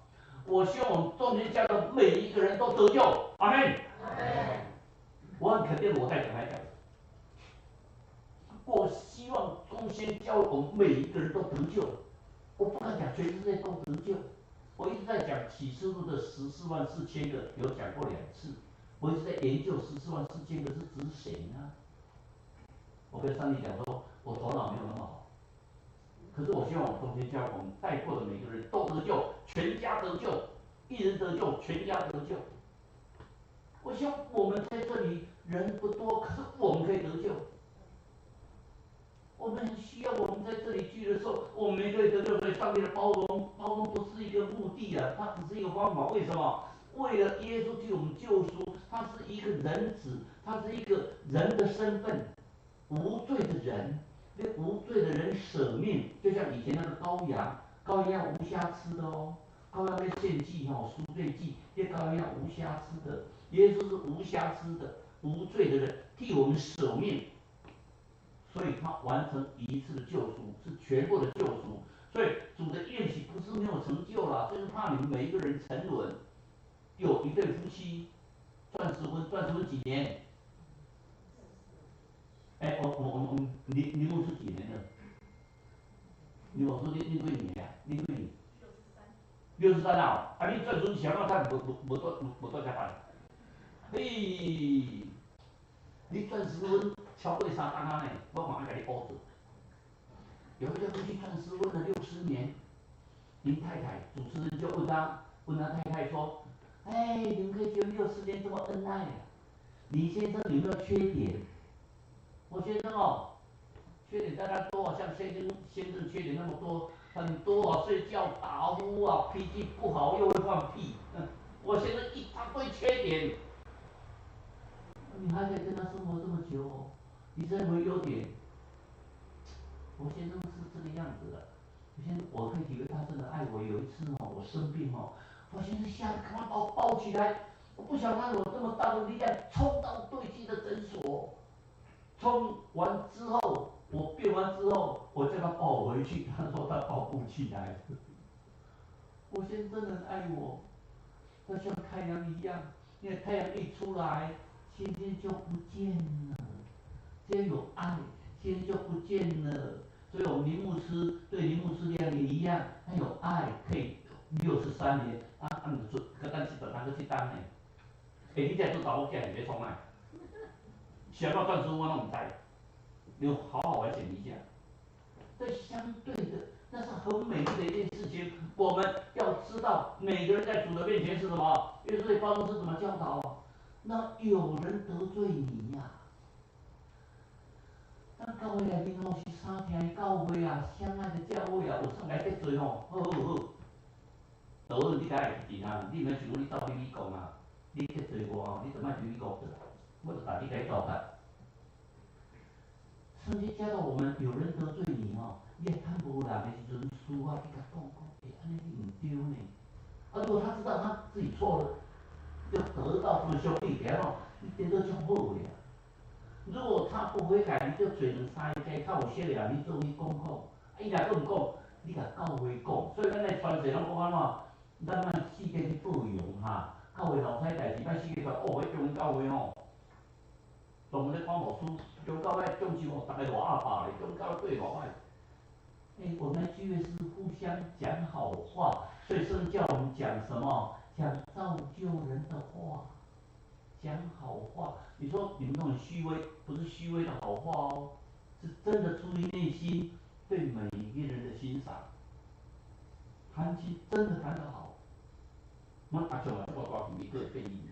我希望我们中间教会的每一个人都得救，阿门。我很肯定我在讲台讲，我希望中间教会我们每一个人都得救。我不敢讲全世界都得救，我一直在讲启示录的144000个，有讲过2次。我一直在研究144000个是指谁呢？我跟上帝讲说，我头脑没有那么好，可是我希望我中间教会我们带过的每个人都得救，全家得救，一人得救，全家得救。我希望我们在这里人不多，可是我们可以得救。我们很需要我们在这里聚的时候，我们也可以得救。所以上帝的包容，包容不是一个目的啊，它只是一个方法。为什么？为了耶稣替我们救赎，他是一个人子，他是一个人的身份，无罪的人，为无罪的人舍命，就像以前那个羔羊，羔羊要无瑕疵的哦，羔羊要献祭哦，赎罪祭，这羔羊要无瑕疵的，耶稣是无瑕疵的，无罪的人替我们舍命。所以他完成一次的救赎，是全部的救赎。所以主的宴席不是没有成就了，就是怕你们每一个人沉沦。有一对夫妻，钻石婚几年？你牧师几年了？你我说你几年呀？你几年？63啊！啊，你钻石想要他无多加班。嘿，你钻石婚超过3档啊呢，我马上给你保证。有一对夫妻钻石婚了60年，林太太主持人就问他太太说：“哎，你们可以结婚60年这么恩爱啊？李先生有没有缺点？”我先生哦，缺点大概多啊，像先生缺点那么多，很多啊，睡觉打呼啊，脾气不好又会放屁。我先生一大堆缺点，你还可以跟他生活这么久哦，你这有没有优点？我先生是这个样子的。我可以体会他真的爱我。有一次哦，我生病哦，我先生吓得赶快把我抱起来，我不想他有这么大的力量，冲到对diện的诊所。冲完之后，我变完之后，我叫他抱我回去，他说他抱不起来。我先生真的很爱我，他像太阳一样，因为太阳一出来，先生就不见了。只要有爱，先生就不见了。所以我们林牧师对林牧师也一样，他有爱，可以63年，按就跟咱去当去当呢。你这做查某囝是要创啥？想要钻石我拢唔知，你好好来想一下。这相对的，那是很美丽的一件事情。我们要知道，每个人在主的面前是什么？耶稣包容是怎么教导？那有人得罪你呀、咱教会内面吼是三听的教会啊，相爱的教会啊，有啥来得罪吼？好好好，道理你敢会去定啊？你毋免想讲你走去美国啊，你去找我吼，你就莫去美国去啦，我就家己甲你交代。圣经教导我们，有人得罪你吼，你还趁无人的时阵，私下去甲讲，安尼你毋对呢。啊，如果他知道他自己错了，就得到什么兄弟，然后你得到就好个呀。如果他不悔改，你就做成三个靠有血的，你做伊讲讲，伊若佫毋讲，你甲教会讲。所以咱来传世拢讲安怎？咱莫四界去报用哈，教会老师代志，莫四界说哦，迄中教会吼，当咧看无书，中教会中秋吼，逐个偌阿爸咧，中教会对偌歹。我们聚会是互相讲好话，所以圣经叫我们讲什么？讲造就人的话，讲好话。你说你们那种虚伪，不是虚伪的好话哦，是真的出于内心对每一个人的欣赏。谈情真的谈得好，我阿像啊，我大去美国变异，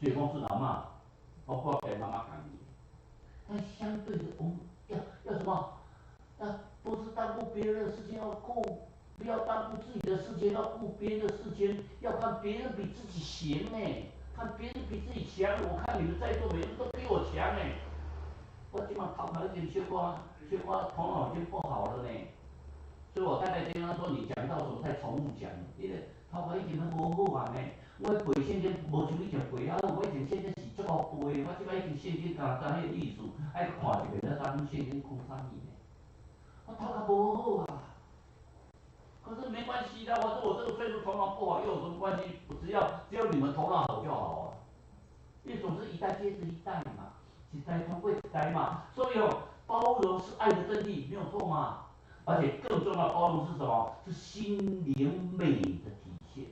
最讲是阿嬷，我跟妈妈讲伊，但相对的，我们要什么？不是耽误别人的事情要顾，不要耽误自己的事情，要顾别人的事情，要看别人比自己行看别人比自己强。我看你们在座每个人都比我强我今晚头脑已经小可头脑已经不好了所以我太太经常说你讲到什么太重复讲，因为头壳已经无好啊我背圣经无像以前背啊，我以前圣经是足够背，我即摆已经圣经敢知迄个意思，爱看一遍才知影圣经讲啥物我头壳无好啊。可是没关系的，我这个岁数头脑不好又有什么关系？只要你们头脑好就好啊。因为总是一代接着一代嘛，一代通过一代嘛，所以包容是爱的真谛，没有错嘛。而且更重要，包容是什么？是心灵美的体现。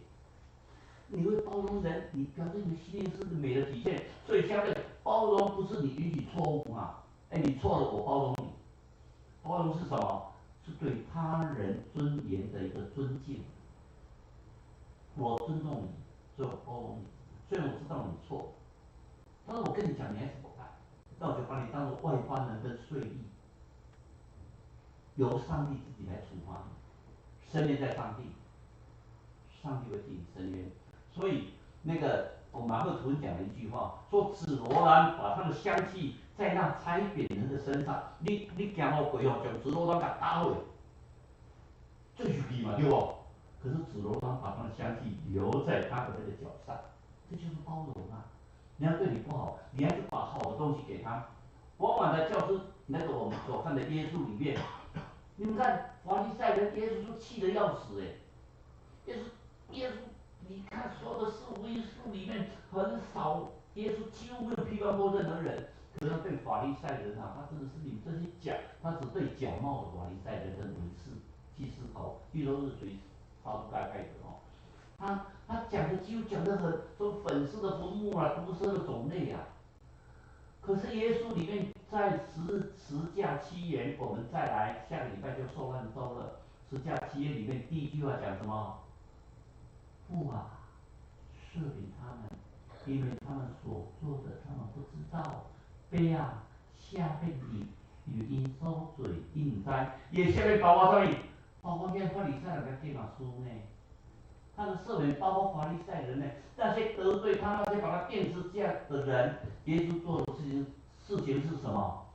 你会包容人，你表示你的心灵是美的体现。所以相对包容不是你允许错误嘛？你错了我包容你。包容是什么？是对他人尊严的一个尊敬。我尊重你，所以我包容你。虽然我知道你错，但是我跟你讲，你还是不改，那我就把你当作外邦人跟税吏，由上帝自己来处罚你，伸冤在上帝，上帝会替你伸冤。所以那个马克吐温讲了一句话，说紫罗兰把它的香气在那踩扁人的身上，你行路过将紫罗兰给打毁，这是屁嘛对不？可是紫罗兰把它的香气留在他的那个脚上，这就是包容啊。人家对你不好，你还是把好的东西给他。往往在教师那个我们所看的耶稣里面，你们看法利赛人，耶稣气得要死耶稣，你看所有的四福音书里面很少，耶稣几乎没有批判过任何人。可是对法利赛人他真的是你们这些他只对假冒的法利赛人很一次去思考，据说是属于杀猪盖派的他讲的几乎讲得很，说粉饰的坟墓毒蛇的种类可是耶稣里面在十架七言，我们再来下个礼拜就受难周了。十架七言里面第一句话讲什么？父啊，赦免他们，因为他们所做的他们不知道。悲啊，下面你因受罪应灾，也下面包括什么？包括那法利赛人的计马书呢？他的赦免包括法利赛人呢，那些得罪他、那些把他钉十字架的人，耶稣做的事情是什么？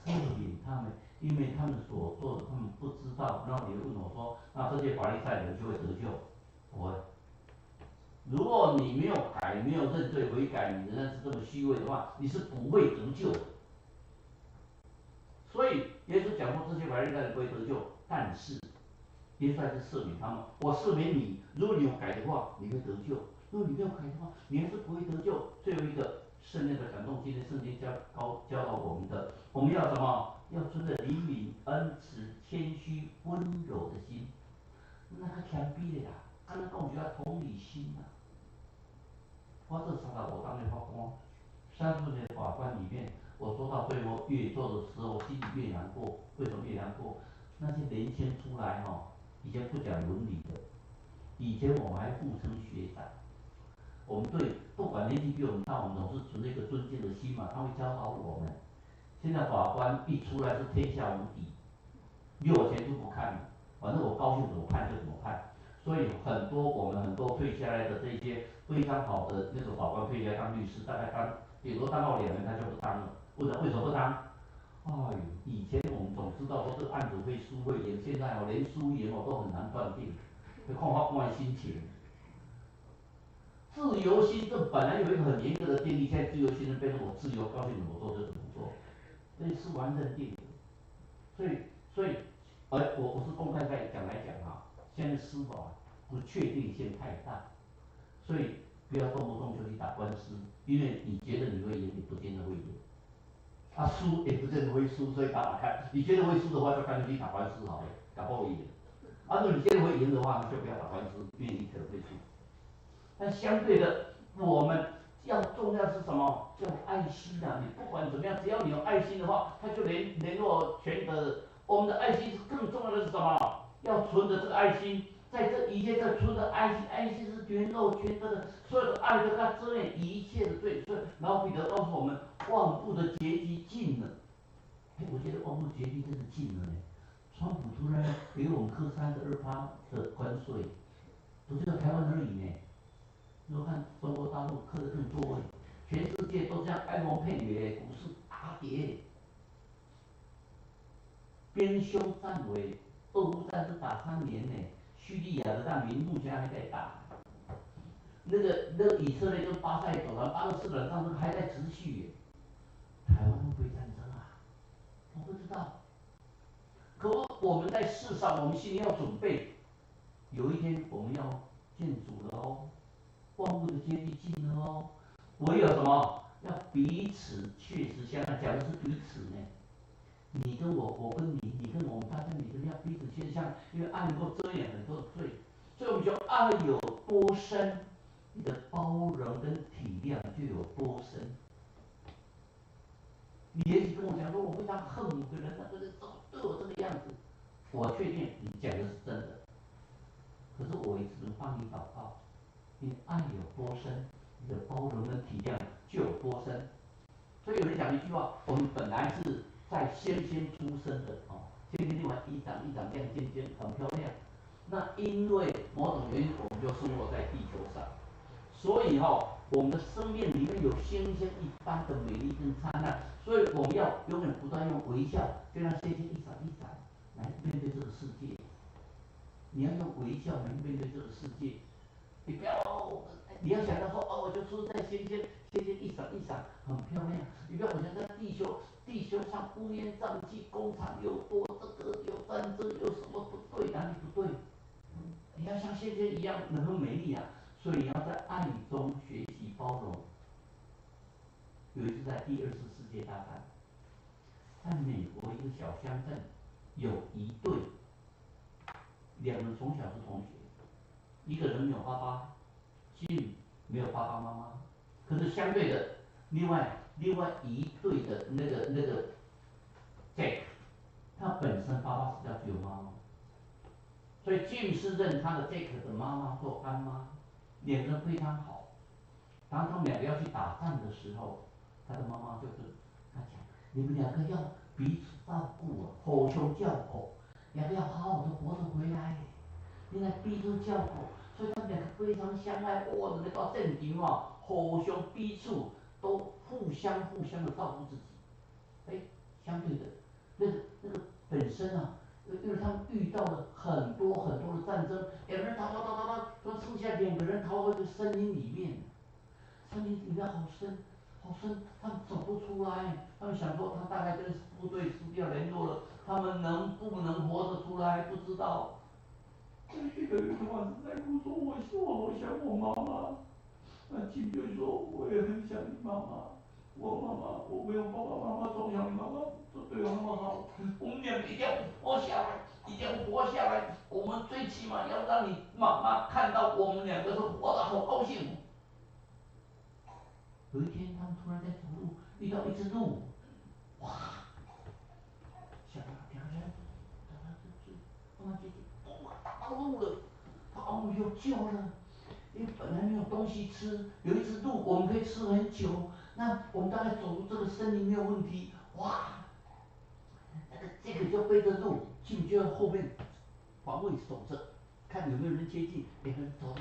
赦免他们，因为他们所做的他们不知道。然后你问我说，那这些法利赛人就会得救？不会。如果你没有改、没有认罪悔改，你仍然是这么虚伪的话，你是不会得救的。所以耶稣讲过这些法利赛人不会得救，但是耶稣还是赦免他们。我赦免你，如果你有改的话，你会得救；如果你没有改的话，你还是不会得救。最后一个圣灵的感动，今天圣经教导我们的，我们要什么？要存着灵敏、恩慈、谦虚、温柔的心。那较谦卑的啦，安尼讲就要同理心我这35当的法官，30年法官里面，我做到最后越做的时候，心里越难过。为什么越难过？那些年轻出来以前不讲伦理的，以前我们还互称学长。我们对不管年纪比我们大，我们总是存着一个尊敬的心嘛，他会教导我们。现在法官一出来是天下无敌，6钱都不看，反正我高兴怎么判就怎么判。所以我们很多退下来的这些非常好的那个法官退下来当律师，大概顶多当到2年他就不当了。为什么不当？哎呦，以前我们总知道说这个案子会输会赢，现在连输赢都很难断定，就看法官的心情。自由心证本来有一个很严格的定义，现在自由心证变成我自由，告诉你怎么做就怎么做，这是司法院认定的。所以，我是公开在讲哈，现在司法不确定性太大，所以不要动不动就去打官司，因为你觉得你会赢，你不见得会赢，输也不见得会输，所以打看，你觉得会输的话，就干脆去打官司好了，搞不好会赢。如果你觉得会赢的话，就不要打官司，因为你可能会输。但相对的，我们要重要是什么？要爱心啊！你不管怎么样，只要你有爱心的话，他就联络全的。我们的爱心是更重要的是什么？要存着这个爱心，在这一切在存着爱心，爱心是全肉全德的，所有的爱都它遮掩一切的罪。然后彼得告诉我们，万物的结局近了。我觉得万物结局真的近了呢。川普突然给我们课32%的关税，不是台湾而已呢。你看中国大陆课的更多，全世界都这样哀鸿遍野，股市大跌，边修战尾，俄乌战争打3年呢，叙利亚的难民目前还在打，那个以色列跟巴塞走廊、巴勒斯坦战争还在持续，台湾会不会战争啊？我不知道。可我们在世上，我们心里要准备，有一天我们要见主了哦。万物的结局近了哦，唯有什么？要彼此确实相爱，讲的是彼此呢。你跟我，我跟你，你跟我们，他跟你，跟要彼此确实相爱，因为爱能够遮掩很多的罪，所以我们就爱有多深，你的包容跟体谅就有多深。你也许跟我讲说，我非常恨某个人，那个人怎么对我这个样子？我确定你讲的是真的，可是我也只能帮你祷告。你爱有多深，你的包容跟体谅就有多深。所以有人讲一句话，我们本来是在先出生的哦，先天另外一长一长这样尖尖很漂亮。那因为某种原因，我们就生活在地球上，所以我们的生命里面有星星一般的美丽跟灿烂，所以我们要永远不断用微笑，就像星星一闪一闪来面对这个世界。你要用微笑来面对这个世界。你不要你要想到说我就出生在星星一闪一闪，很漂亮。你不要好像在地球上乌烟瘴气，工厂又多，这个有战争，有什么不对，哪里不对？你要像星星一样能够美丽啊！所以你要在爱中学习包容。有一次在第2次世界大战，在美国一个小乡镇，有一对2人从小是同学，一个人没有爸爸。Jim 没有爸爸妈妈，可是相对的，另外一对的那个 Jack， 他本身爸爸死掉只有妈妈，所以 Jim 是认他的 Jack 的妈妈做干妈，2个人非常好。当他们2个要去打仗的时候，他的妈妈就跟他讲：“你们2个要彼此照顾啊，互相照顾，2个要好好的活着回来。你来彼此照顾。”所以他们2个非常相爱，那个战场互相彼此都互相的照顾自己。相对的，那个本身啊，因为他们遇到了很多的战争，2个人逃，说剩下2个人逃回这森林里面，森林里面好深，他们走不出来。他们想说，他大概跟部队失掉联络了，他们能不能活着出来不知道。一个人晚上在哭说：“我好想我妈妈。”那金就说：“我也很想你妈妈，我没有爸爸妈妈，从小你妈妈都对我那么好，我们2个一定要活下来，一定要活下来。我们最起码要让你妈妈看到我们2个是活得好高兴。”有一天，他们突然在走路，遇到一只鹿，哇！想到2个人，慢慢打到鹿了，有救了。因为本来没有东西吃，有一只鹿，我们可以吃很久。那我们大概走入这个森林没有问题。哇！这个就背着鹿，进就在后面防卫守着，看有没有人接近，两个人走，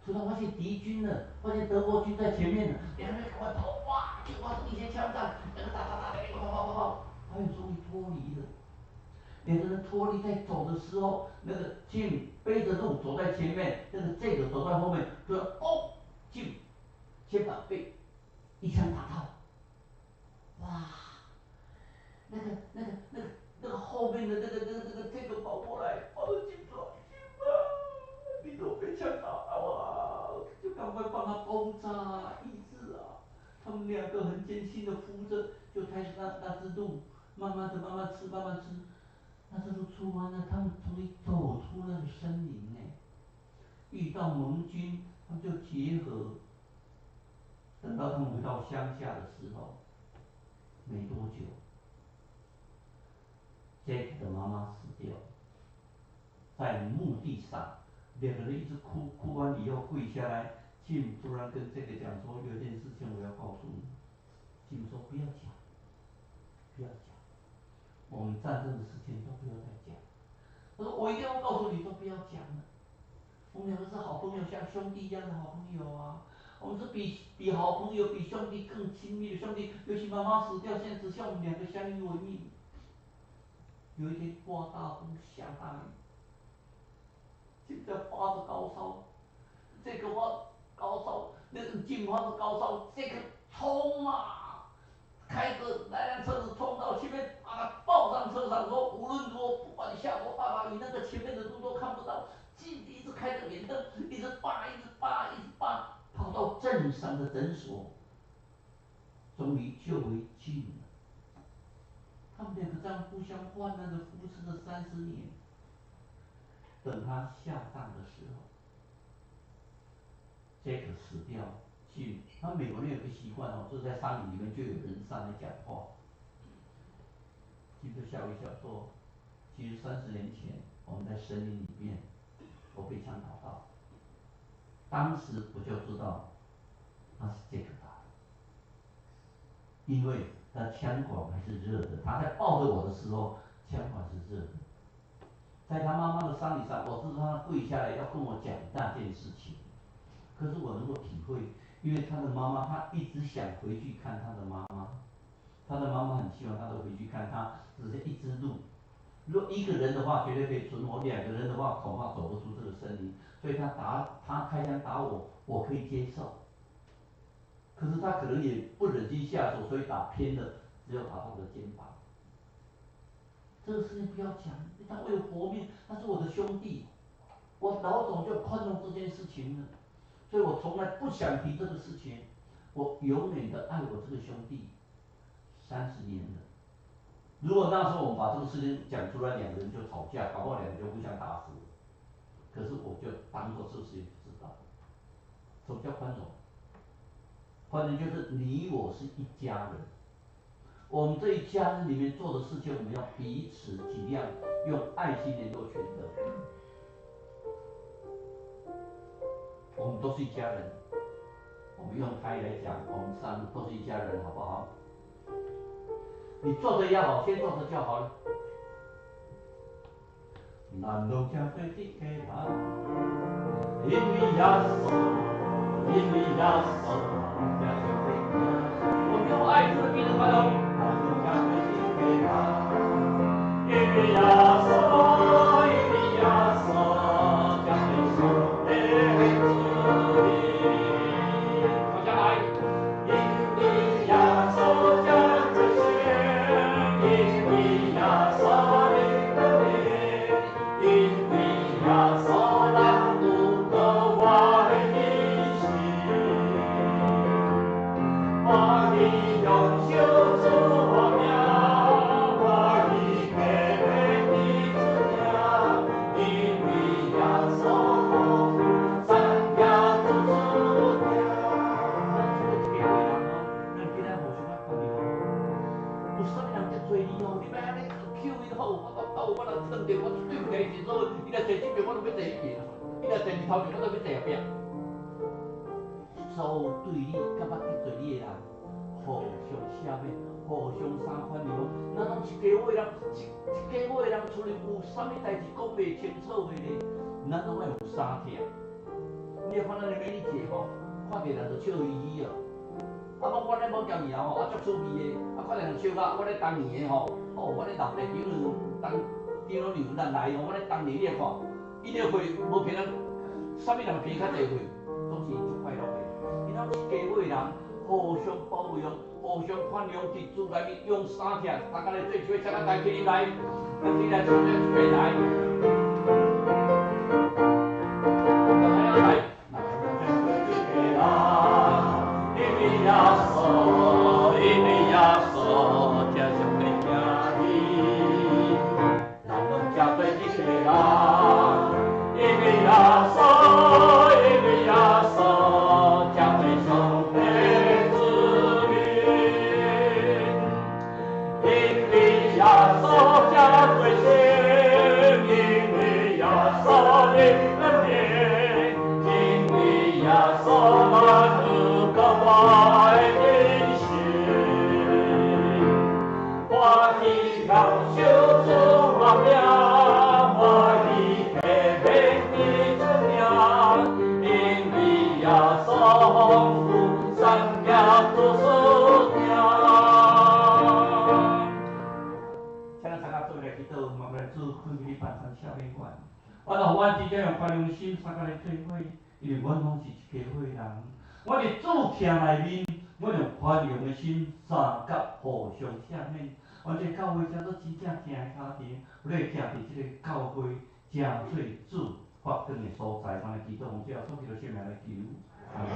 突然发现敌军了，发现德国军在前面了，两个人赶快跑，哇，就发生一些枪战，两个打，跑，还有终于脱离了。两个人脱离在走的时候，那个Jim背着路走在前面，那个这个走在后面，突然Jim肩膀被一枪打到，哇！那个后面的这个跑过来，抱着Jim说：“Jim啊，你怎么被枪打到啊？”就赶快帮他包扎医治啊。他们两个很艰辛的扶着，就开始那只鹿慢慢吃。那这都出完了，他们终于走出那个森林哎，遇到盟军，他们就结合。等到他们回到乡下的时候，没多久，Jack 的妈妈死掉了，在墓地上，两个人一直哭，哭完以后跪下来，Jim 突然跟 Jack 讲说，有一件事情我要告诉你。Jim 说不要讲，我们战争的事情都不要再讲。他说我一定要告诉你，都不要讲了。我们两个是好朋友，像兄弟一样的好朋友啊。我们是比好朋友、比兄弟更亲密的兄弟。尤其妈妈死掉，现在只剩我们两个相依为命。有一天刮大风下大雨，现在发着高烧，这个发高烧，那个Jim发着高烧，这个冲啊！开着那辆车子冲到前面，把他抱上车上，说无论如何，不管下多大雨，那个前面的路都看不到。Jim一直开着远灯，一直扒，跑到镇上的诊所，终于救回Jim了。他们两个这样互相患难的扶持了30年。等他下葬的时候，Jack 死掉，Jim，他美国人有个习惯哦，就是在丧礼里面就有人上来讲话。Jim 就笑一笑说：“其实30年前我们在森林里面，我被枪打到，当时我就知道那是Jack打的，因为他枪管还是热的，他在抱着我的时候，枪管是热的。在他妈妈的丧礼上，我知道他跪下来要跟我讲那件事情，可是我能够体会，因为他的妈妈，他一直想回去看他的妈妈，他的妈妈很希望他都回去看他，只是一只鹿。如果一个人的话，绝对可以存活；两个人的话，恐怕走不出这个森林。所以他开枪打我，我可以接受。可是他可能也不忍心下手，所以打偏了，只有打到我的肩膀。这个事情不要讲，他为了活命，他是我的兄弟，我老总就宽容这件事情了，所以我从来不想提这个事情，我永远的爱我这个兄弟，30年了。如果那时候我们把这个事情讲出来，两个人就吵架，搞不好两个人就互相打死了。可是我就当做这个事情不知道。什么叫宽容？宽容就是你我是一家人，我们这一家人里面做的事情，我们要彼此体谅，用爱心联络全德。我们都是一家人，我们用台语来讲，我们三个都是一家人，好不好？你做的要好，先做的就好了。咱都吃做一家人，因为耶稣，因为耶稣，这就是我们用爱是彼此宽容。咱都吃做一家人，因为耶稣，因为耶稣，这就是我的主里。我将来，因为耶稣将这些，因为耶稣的怜悯。因为耶稣让路可我的心，我的永救主我名，我的给你的主名，因为耶稣丰富三家之主名。这个体会人哦，咱今仔互相啊看着哦，有啥物人得罪你哦，你别安尼扣伊好，我人当着我对不起是所以，伊来坐这边我就要坐迄边，伊来坐日头前我就要坐后壁。所有对你感觉得罪你的人，互相赦免，互相三宽容。咱拢一家伙的人，一家伙的人，出来有啥物代志讲袂清楚的咧，咱拢爱有衫疼。你会看咱的美丽姐吼，看着人就笑嘻嘻哦。啊，我咧某交尔吼，足趣味的，看着人笑甲我咧当年的吼，我咧老爸张老牛咱来吼，我咧当年你看，伊个会无骗咱，啥物人骗较济会，拢是足快乐的。因为一家伙人互相包容，互相宽容，伫厝内面用衫疼，大家来做伙，请咱大家起来，起来，做一起来。大家来做伙，因为阮拢是一家伙人。我伫主厅内面，阮用宽容的心，三甲互相赦免。阮这教会才做真正正的家庭，我咧徛伫即个教会真做主发光的所在。阮来祈祷，用这所求的圣名来求。阿门。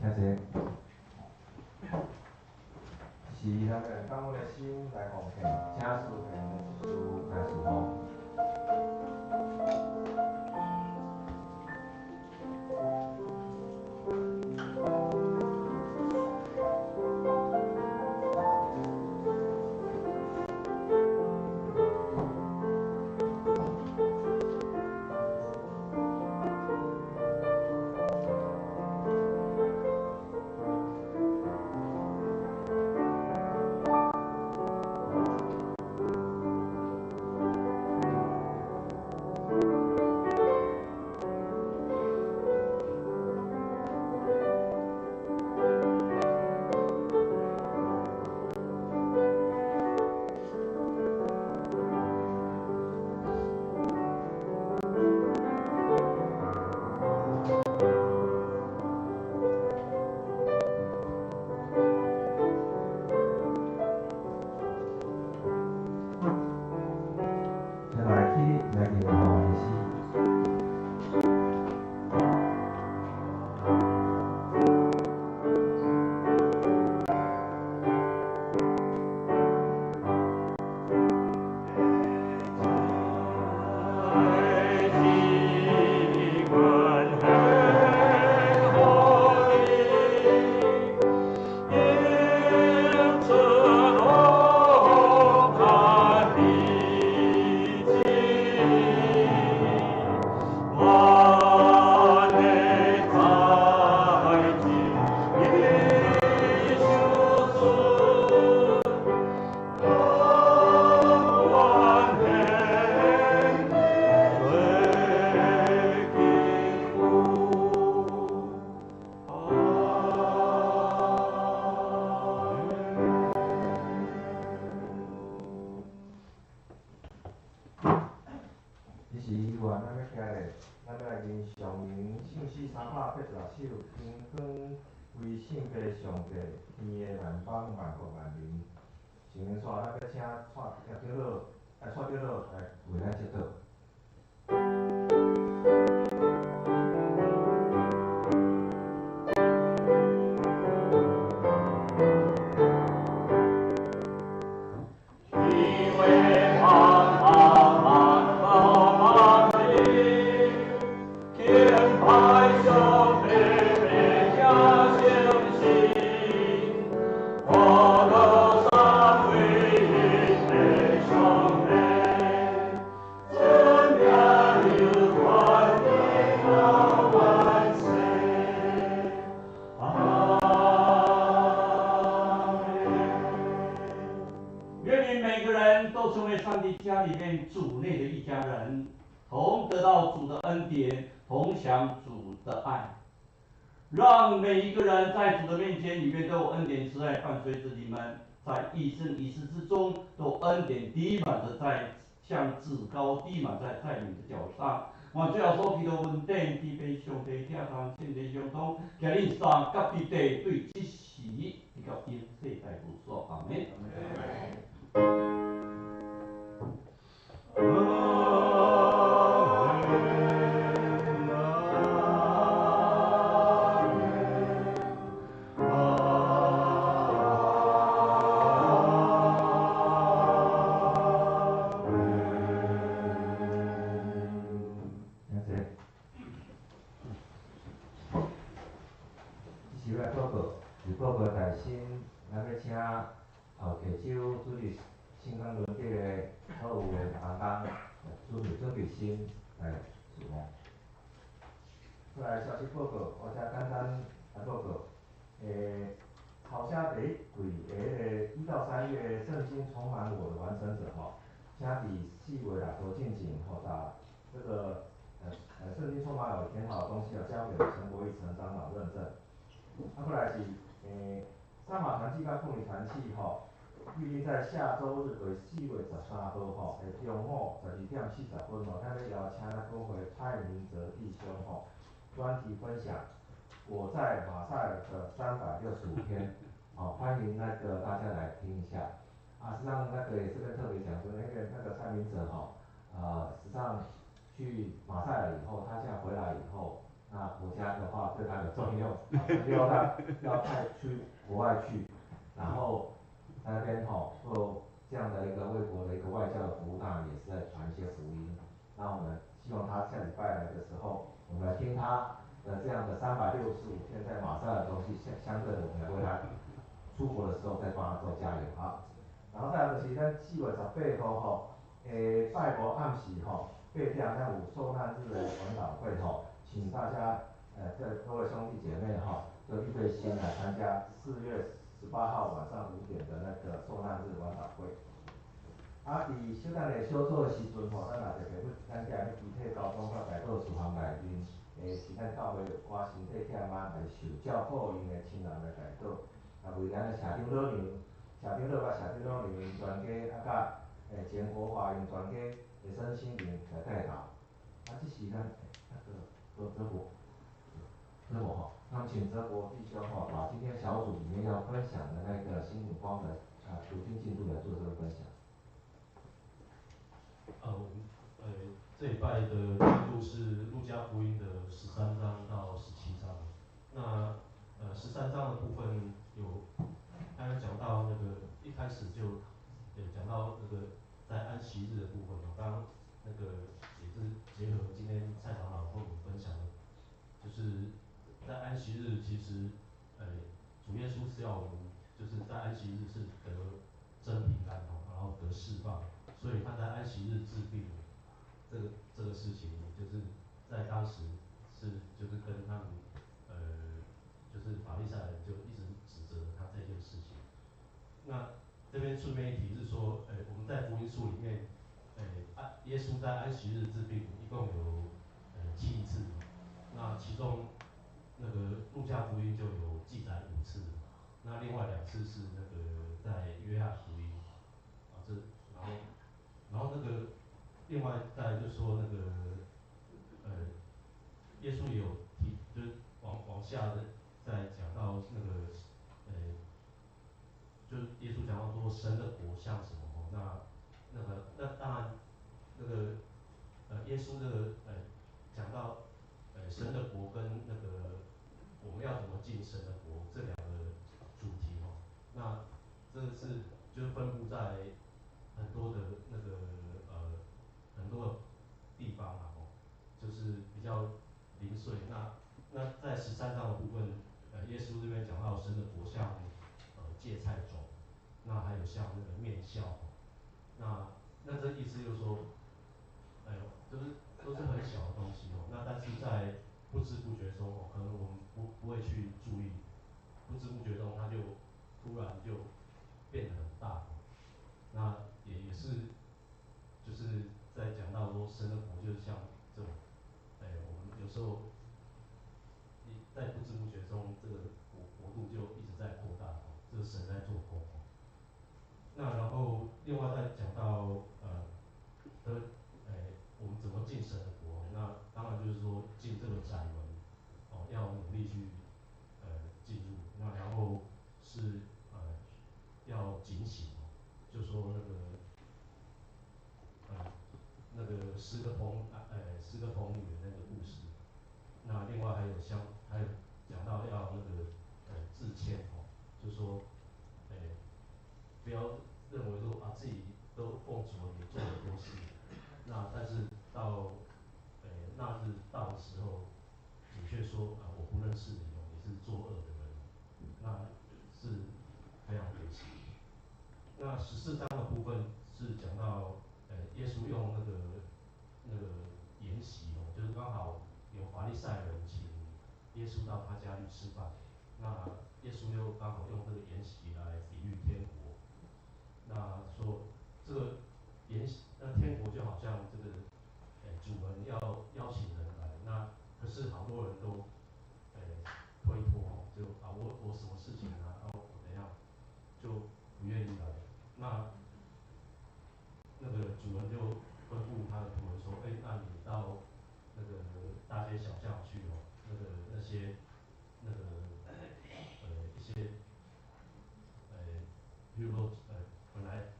谢谢。是咱个当我的心来奉献，请师父来侍奉。每个人都成为上帝家里面主内的一家人，同得到主的恩典，同享主的爱。让每一个人在主的面前里面都有恩典慈爱伴随着你们，在一生一世之中都恩典滴满着在像至高滴满在你的脚上。我最后所祈祷稳定，地被上帝听从，天地相通，今日三甲地地对即时，比较因世代无所。阿门。即时要报告，是报告台新，咱要请后溪州主日圣光轮节的所有的同工，准备心来事奉。再来消息报告，我只简单来报告。草写第一季的1到3月圣经充满我的完成者请伫4月6号进前把这个圣经充满我填好的东西交给陈国义陈长老认证。过来是三马团契甲妇女团契预定在下周日为4月13号中午12:40咱要邀请咱教会蔡明哲弟兄专题分享我在马赛尔的365天，欢迎大家来听一下。实际上也是跟特别讲说，那个蔡明哲实际上去马赛尔以后，他现在回来以后，那国家的话对他有重用，要派去国外去，然后在那边做这样的一个为国的一个外交的服务，当然也是在传一些福音。那我们希望他下礼拜来的时候，我们来听他的这样的365天在马赛尔的东西，相对的我们来为他出国的时候再帮他做加油然后再来就是咱4月18号拜五暗时8点咱有受难日的传道会请大家这各位兄弟姐妹就预备心来参加4月18号晚上5点的那个受难日传道会。伫小等下小组的时阵咱也特别咱今日集体交通到大道事项内面，是咱教会寡身体欠来受教报应的亲人来代祷，为咱的社长老娘、社长老甲社长老娘全家甲前国华因全家的身心灵来带祷。这是咱泽国，那么请泽国弟兄把今天小组里面要分享的那个新眼光的读经进度来做这个分享。这礼拜的进度是路加福音的13章到17章。那13章的部分有刚刚讲到那个一开始就讲到那个在安息日的部分刚刚那个也是结合今天蔡长老跟我们分享的，就是在安息日其实主耶稣是要我们就是在安息日是得真平安然后得释放，所以他在安息日治病这个事情，就是在当时就是跟他们就是法利赛人就一直指责他这件事情。那这边顺便一提是说，我们在福音书里面，耶稣在安息日治病一共有7次，那其中那个路加福音就有记载5次，那另外2次是那个在约翰福音然后那个另外再来就说那个耶稣也有提，就是往下的再讲到那个就是耶稣讲到说神的国像什么那当然那个耶稣这个讲到神的国跟那个我们要怎么进神的国这2个主题那这个是就是分布在很多的那个很多的地方就是比较零碎。那在13章的部分，耶稣这边讲到神的国像芥菜种，那还有像那个面笑，那这意思就是说，就是都是很小的东西那但是在不知不觉中可能我们不会去注意，不知不觉中它就突然就变得很大。那时候你在不知不觉中，这个国度就一直在扩大，这个神在做工。那然后另外再讲到我们怎么进神的国？那当然就是说进这个窄门，要努力去进入。那然后是要警醒，就说那个十个童女的那个故事。那另外还有讲到要自谦就说不要认为说自己都奉主的名做很多事，那但是到那日到的时候，主却说我不认识你你是作恶的人，那是非常可惜。那14章的部分是讲到耶稣用那个筵席就是刚好有法利赛人请耶稣到他家里吃饭，那耶稣又刚好用这个筵席来比喻天国。那说这个天国就好像这个主人要邀请人来，那可是好多人都推脱就我什么事情我怎样就不愿意来。那个主人就吩咐他的仆人说，那你到那个大街小巷去那些一些比如说本来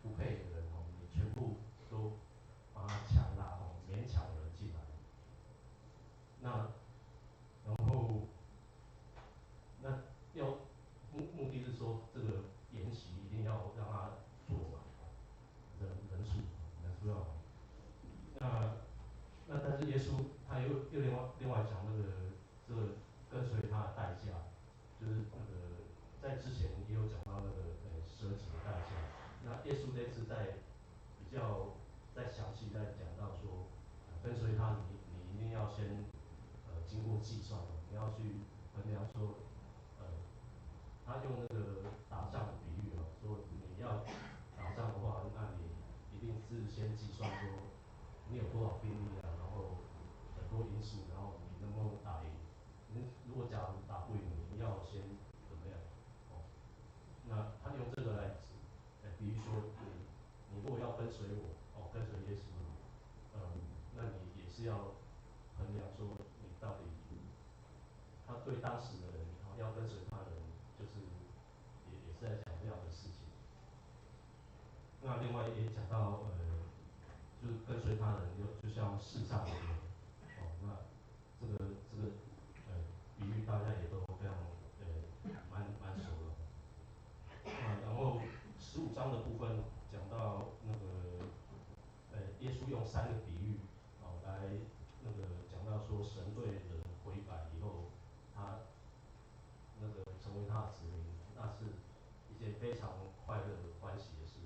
不配的人你全部都把他强拉勉强的人进来。那然后那要目的是说这个筵席一定要让他坐满，人数要满。但是耶稣他又另外讲这个跟随他的代价，就是在之前也有讲到舍己的代价。那耶稣这次比较详细在讲到说，跟随他你一定要先经过计算你要去衡量说他用打仗的比喻说你要打仗的话，那你一定是先计算说你有多少兵力然后很多因素，然后你能不能打赢。如果假如打不赢，你要先怎么样？那他用这个来比喻说你如果要跟随我跟随耶稣那你也是要衡量说你到底他对当时的人要跟随他的人，就是也是在讲这样的事情。那另外也讲到就是跟随他的人就像世上的人那这个比喻大家也都非常蛮熟的。然后15章的部分讲到耶稣用3个比喻来讲到说神对人悔改以后，他成为他的子民，那是一件非常快乐的欢喜的事。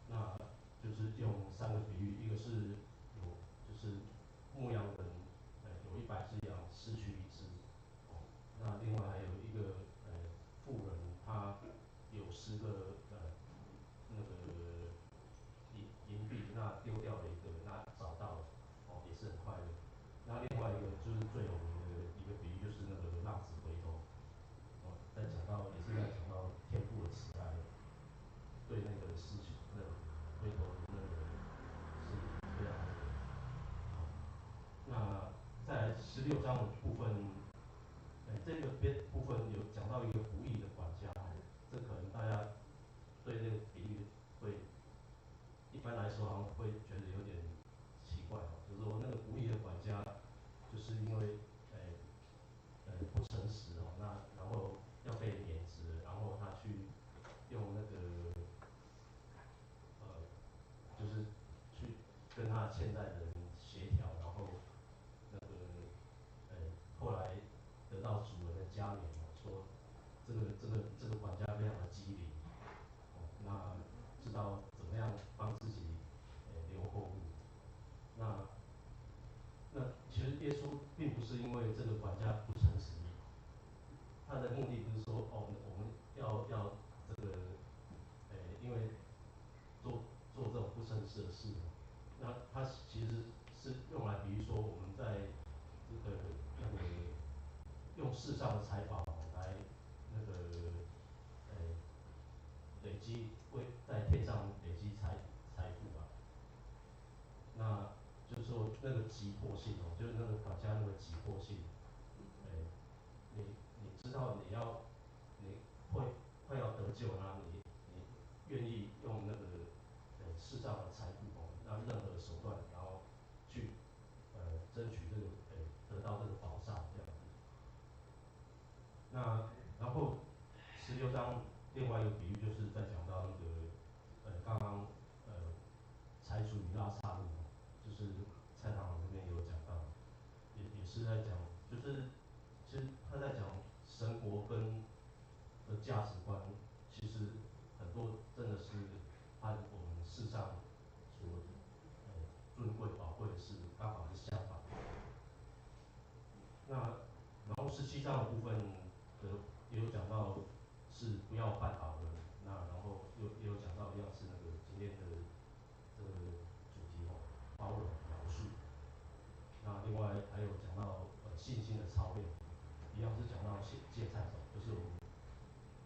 那就是用3个比喻，一个是就是牧羊人有100只羊失去1只，那另外还有一个妇人，她有10个银币，那丢掉了1个，那找到了也是很快乐。那另外一个就是最有名的一个比喻，就是浪子回头也是在讲到天父的慈爱，对失去回头的是非常好。那在16章的部分，这个部分有讲到一个不义的管家，这可能大家对这个比喻会一般来说好像会觉得有点奇怪就是说那个不义的管家，就是因为不诚实那然后要被免职，然后他去用就是去跟他欠债的人协调，然后后来得到主人的加冕说这个管家非常的机灵那知道怎么样帮自己留后路。那其实耶稣并不是因为这个管家不诚实，他的目的不是说我们要这个因为做这种不诚实的事，那他其实是用来比喻说我们在这世上的财宝来那个累积在天上累积财富啊。那就是说那个急迫性哦，就是那个管家那个急迫性，你知道你会快要得救，那你愿意用那个世上的财富哦，那任何手段，然后去争取这个得到这个保障这样子。那然后16章另外一个比喻就是在讲到那个刚刚财主与拉撒路，就是蔡堂长这边有讲到，也是在讲，就是其实他在讲神国跟的价值观，其实很多真的是和我们世上所尊贵宝贵的事刚好是相反的。那然后17章的部分也有讲到是不要绊倒人，那然后也有讲到一样是那个今天的这个主题哦，包容饶恕。那另外还有讲到信心的操练，一样是讲到芥菜种，就是我们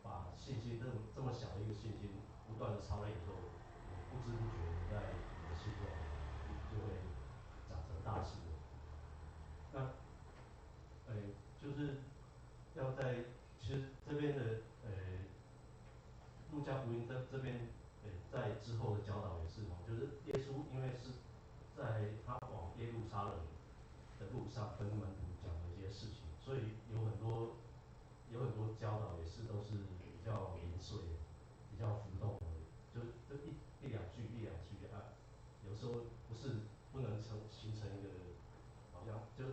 把信心这么小的一个信心，不断的操练以后，不知不觉的在你的心中就会长成大树。那就是要在其实这边的路加福音这边在之后的教导也是哦，就是耶稣因为是在他往耶路撒冷的路上跟门徒讲的一些事情，所以有很多教导也是都是比较零碎的，比较浮动的，就这一两句啊，有时候不能形成一个好像就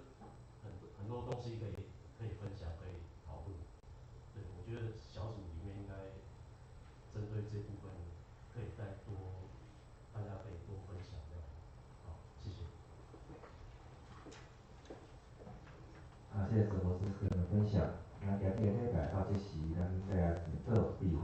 很多东西可以分享可以讨论。对，我觉得小组里面应该针对这部分可以再多，大家可以多分享这样。好，谢谢。谢谢陈牧师跟我们分享。那今日礼拜到这时，咱再来做闭会。